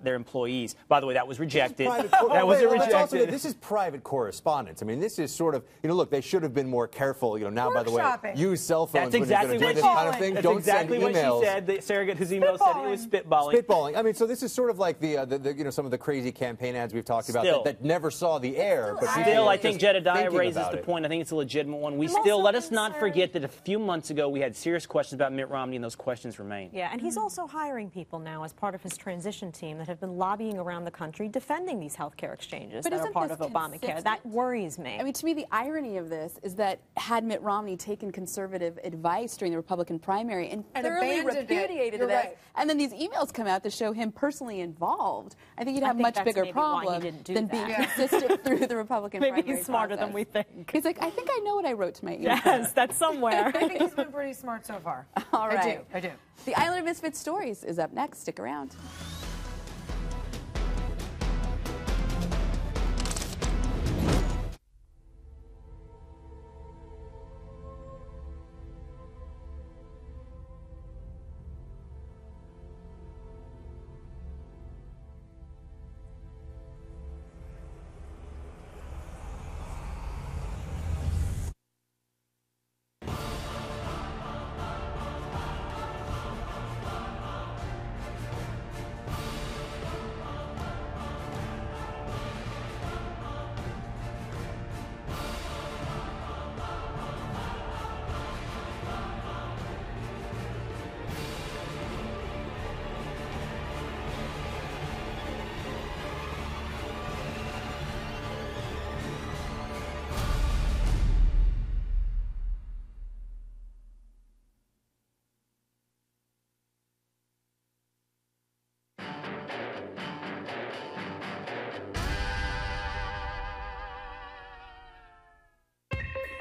employees. By the way, that was rejected. This is private correspondence. I mean, this is sort of, look, they should have been more careful. Now, by the way, use cell phones when you're going to do this kind of thing. That's Don't exactly send emails. What she said. The surrogate whose email said it was spitballing. Spitballing. I mean, so this is sort of like the some of the crazy campaign ads we've talked about that never saw the air. But still, I think Jedediah raises the point. I think it's a legitimate one. Let us not forget that a few months ago we had serious questions about Mitt Romney, and those questions remain. Yeah, and he's also hiring people now as part of his transition team that have been lobbying around the country defending these health care exchanges that are part of Obamacare. That worries me. I mean, to me, the irony of this is that had Mitt Romney taken conservative advice during the Republican primary and thoroughly repudiated it, and then these emails come out to show him personally involved, I think he'd have a much bigger problem than being consistent through the Republican primary Maybe he's smarter than we think. He's like, I think I know what I wrote to my email. Yes, that's somewhere. I think he's been pretty smart so far. All right. I do. The Island of Misfits Stories is up next. Stick around.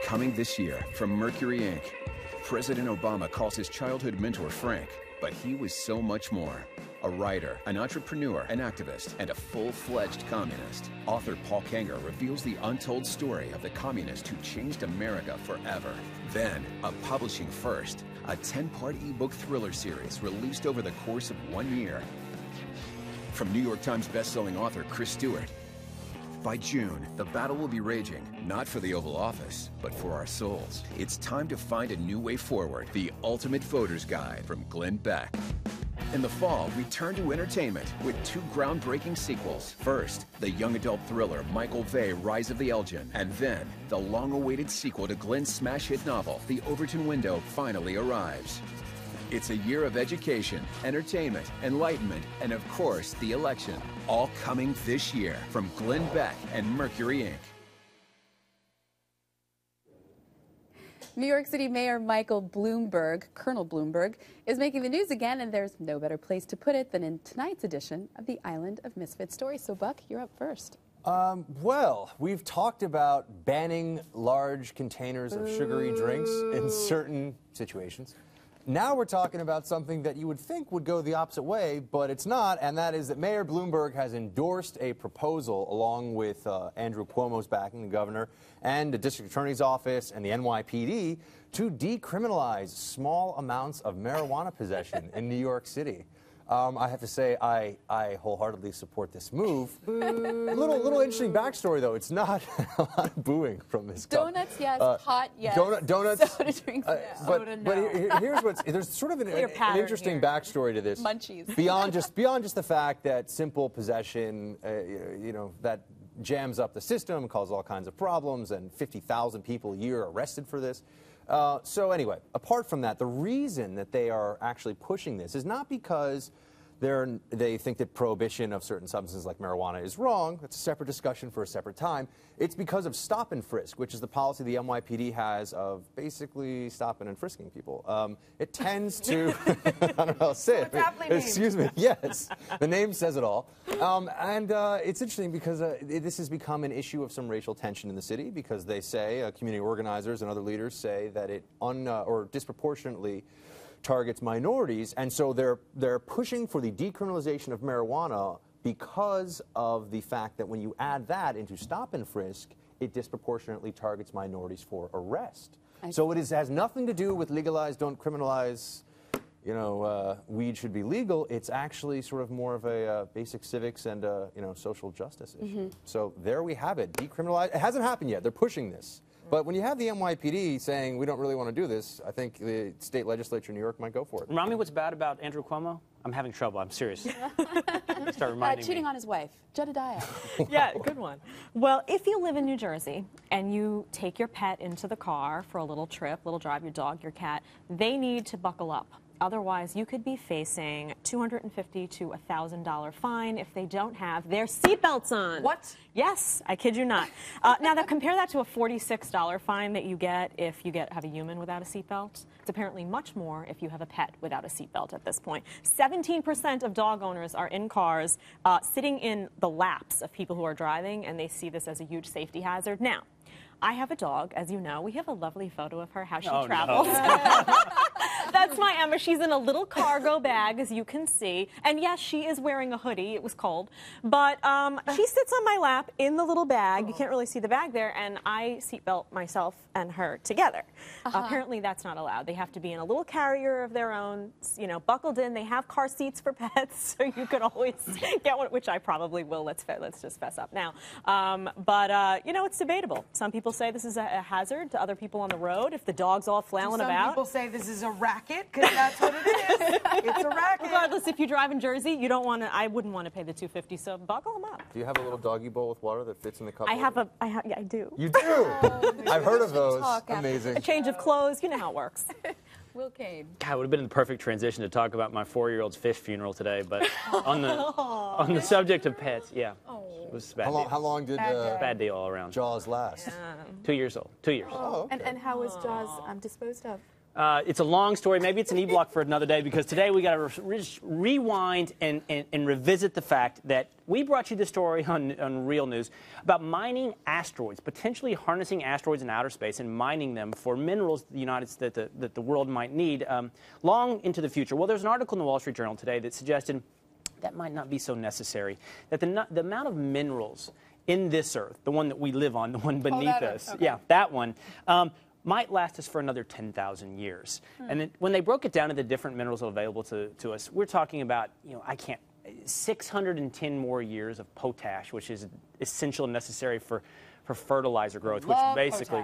coming this year from Mercury Inc. President Obama calls his childhood mentor Frank, but he was so much more. A writer, an entrepreneur, an activist, and a full-fledged communist. Author Paul Kanger reveals the untold story of the communist who changed America forever. Then, a publishing first, a 10-part ebook thriller series released over the course of 1 year. From New York Times bestselling author Chris Stewart. By June, the battle will be raging, not for the Oval Office, but for our souls. It's time to find a new way forward. The Ultimate Voter's Guide from Glenn Beck. In the fall, we turn to entertainment with 2 groundbreaking sequels. First, the young adult thriller Michael Vey, Rise of the Elgin. And then, the long-awaited sequel to Glenn's smash hit novel, The Overton Window, finally arrives. It's a year of education, entertainment, enlightenment, and of course, the election. All coming this year from Glenn Beck and Mercury Inc. New York City Mayor Michael Bloomberg, Colonel Bloomberg, is making the news again, and there's no better place to put it than in tonight's edition of the Island of Misfit Stories. So, Buck, you're up first. Well, we've talked about banning large containers of sugary drinks in certain situations. Now we're talking about something that you would think would go the opposite way, but it's not, and that is that Mayor Bloomberg has endorsed a proposal along with Andrew Cuomo's backing, the governor, and the district attorney's office and the NYPD to decriminalize small amounts of marijuana possession in New York City. I have to say, I wholeheartedly support this move. A little interesting backstory, though. It's not a lot of booing from this couple. Donuts, yes. Pot, yes. Donuts. Soda drinks, yes. But here's what's there's sort of an interesting backstory to this. Munchies. Beyond just the fact that simple possession, that jams up the system, causes all kinds of problems, and 50,000 people a year are arrested for this. So anyway, apart from that, the reason that they are actually pushing this is not because they think that prohibition of certain substances like marijuana is wrong. That's a separate discussion for a separate time. It's because of stop and frisk, which is the policy the NYPD has of basically stopping and frisking people. It tends to, I don't know how to say it. Excuse me. Yes, the name says it all. It's interesting because this has become an issue of some racial tension in the city because they say, community organizers and other leaders say that it or disproportionately targets minorities, and so they're pushing for the decriminalization of marijuana because of the fact that when you add that into stop and frisk, it disproportionately targets minorities for arrest. So it has nothing to do with legalize, don't criminalize, weed should be legal. It's actually sort of more of a basic civics and social justice issue. So there we have it, decriminalize. It hasn't happened yet. They're pushing this. But when you have the NYPD saying we don't really want to do this, I think the state legislature in New York might go for it. Remind me what's bad about Andrew Cuomo? I'm having trouble. I'm serious. Start reminding cheating on his wife, Jedediah. Yeah, good one. Well, if you live in New Jersey and you take your pet into the car for a little trip, little drive, your dog, your cat, they need to buckle up. Otherwise, you could be facing $250 to $1,000 fine if they don't have their seatbelts on. What? Yes, I kid you not. Now, compare that to a $46 fine that you get if you have a human without a seatbelt. It's apparently much more if you have a pet without a seatbelt at this point. 17% of dog owners are in cars sitting in the laps of people who are driving, and they see this as a huge safety hazard. Now, I have a dog, as you know. We have a lovely photo of her, how she travels. No. That's my Emma. She's in a little cargo bag, as you can see. And yes, she is wearing a hoodie. It was cold. But she sits on my lap in the little bag. You can't really see the bag there. And I seatbelt myself and her together. Apparently, that's not allowed. They have to be in a little carrier of their own, buckled in. They have car seats for pets, so you could always get one, which I probably will. Let's just fess up now. But it's debatable. Some people say this is a hazard to other people on the road if the dog's all flailing about. Some people say this is a racket, because that's what it is. It's a racket. Regardless, if you drive in Jersey, you don't want to. I wouldn't want to pay the $250. So buckle them up. Do you have a little doggy bowl with water that fits in the cup? Yeah, I do. You do? I've heard of those. Amazing. A change of clothes. You know how it works. Will Kane. God, it would have been the perfect transition to talk about my 4-year-old's fish funeral today, but on the subject of pets, yeah. It was a bad deal. How long did bad deal all around. Jaws last? 2 years old. 2 years. Oh, okay. And how was Jaws disposed of? It's a long story. Maybe it's an e-block for another day, because today we got to rewind and revisit the fact that we brought you this story on Real News about mining asteroids, potentially harnessing asteroids in outer space and mining them for minerals that the world might need long into the future. Well, there's an article in the Wall Street Journal today that suggested that might not be so necessary, that the amount of minerals in this Earth, the one that we live on, the one beneath us, okay. Yeah, that one, might last us for another 10,000 years. And then when they broke it down to the different minerals available to us, we're talking about, 610 more years of potash, which is essential and necessary for fertilizer growth, which basically,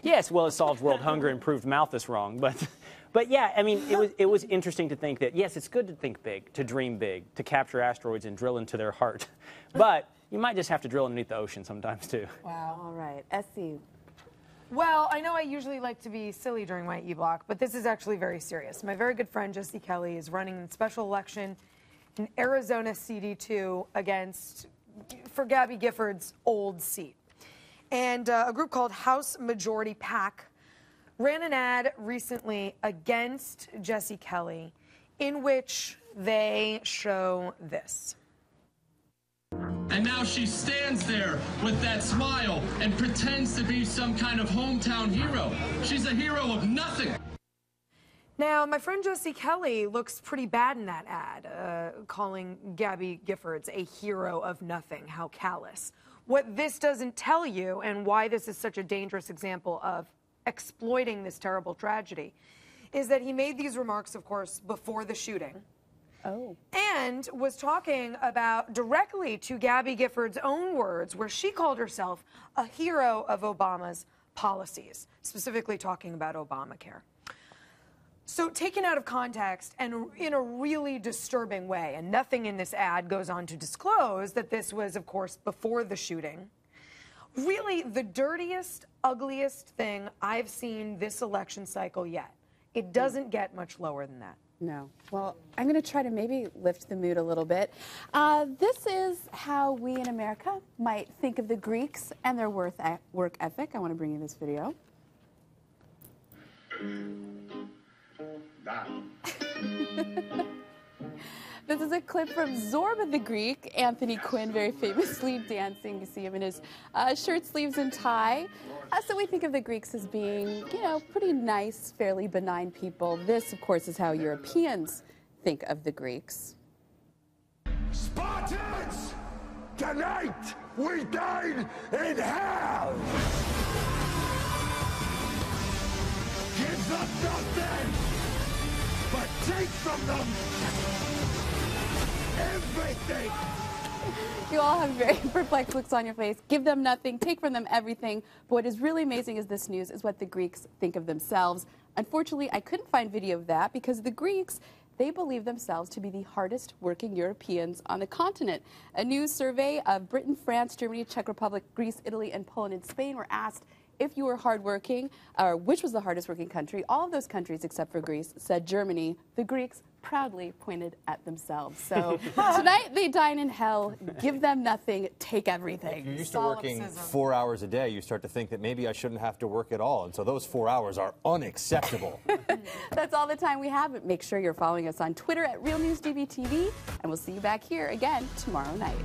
yes, well, it solved world hunger and proved Malthus wrong, but yeah, I mean, it was interesting to think that, yes, it's good to think big, to dream big, to capture asteroids and drill into their heart, but you might just have to drill underneath the ocean sometimes too. Wow. All right, Essie. Well, I know I usually like to be silly during my e-block, but this is actually very serious. My very good friend Jesse Kelly is running a special election in Arizona CD2 for Gabby Gifford's old seat. And a group called House Majority PAC ran an ad recently against Jesse Kelly in which they show this. And now she stands there with that smile and pretends to be some kind of hometown hero. She's a hero of nothing. Now, my friend Jesse Kelly looks pretty bad in that ad, calling Gabby Giffords a hero of nothing. How callous. What this doesn't tell you, and why this is such a dangerous example of exploiting this terrible tragedy, is that he made these remarks, of course, before the shooting. Oh. And was talking about directly to Gabby Gifford's own words, where she called herself a hero of Obama's policies, specifically talking about Obamacare. So taken out of context and in a really disturbing way, and nothing in this ad goes on to disclose that this was, of course, before the shooting. Really the dirtiest, ugliest thing I've seen this election cycle yet. It doesn't get much lower than that. No. Well, I'm going to try to maybe lift the mood a little bit. This is how we in America might think of the Greeks and their work ethic. I want to bring you this video. This is a clip from Zorba the Greek, Anthony Quinn very famously dancing. You see him in his shirt sleeves and tie. So we think of the Greeks as being, pretty nice, fairly benign people. This, of course, is how Europeans think of the Greeks. Spartans! Tonight we dine in hell! Give them nothing, but take from them everything! You all have very perplexed looks on your face. Give them nothing, take from them everything. But what is really amazing is this news is what the Greeks think of themselves. Unfortunately, I couldn't find video of that because the Greeks, they believe themselves to be the hardest working Europeans on the continent. A new survey of Britain, France, Germany, Czech Republic, Greece, Italy, and Poland and Spain were asked if you were hardworking, or which was the hardest working country. All of those countries except for Greece said Germany. The Greeks proudly pointed at themselves. So tonight they dine in hell. Give them nothing, take everything. If you're used to working 4 hours a day, you start to think that maybe I shouldn't have to work at all. And so those 4 hours are unacceptable. That's all the time we have. But make sure you're following us on Twitter at Real News GBTV, and we'll see you back here again tomorrow night.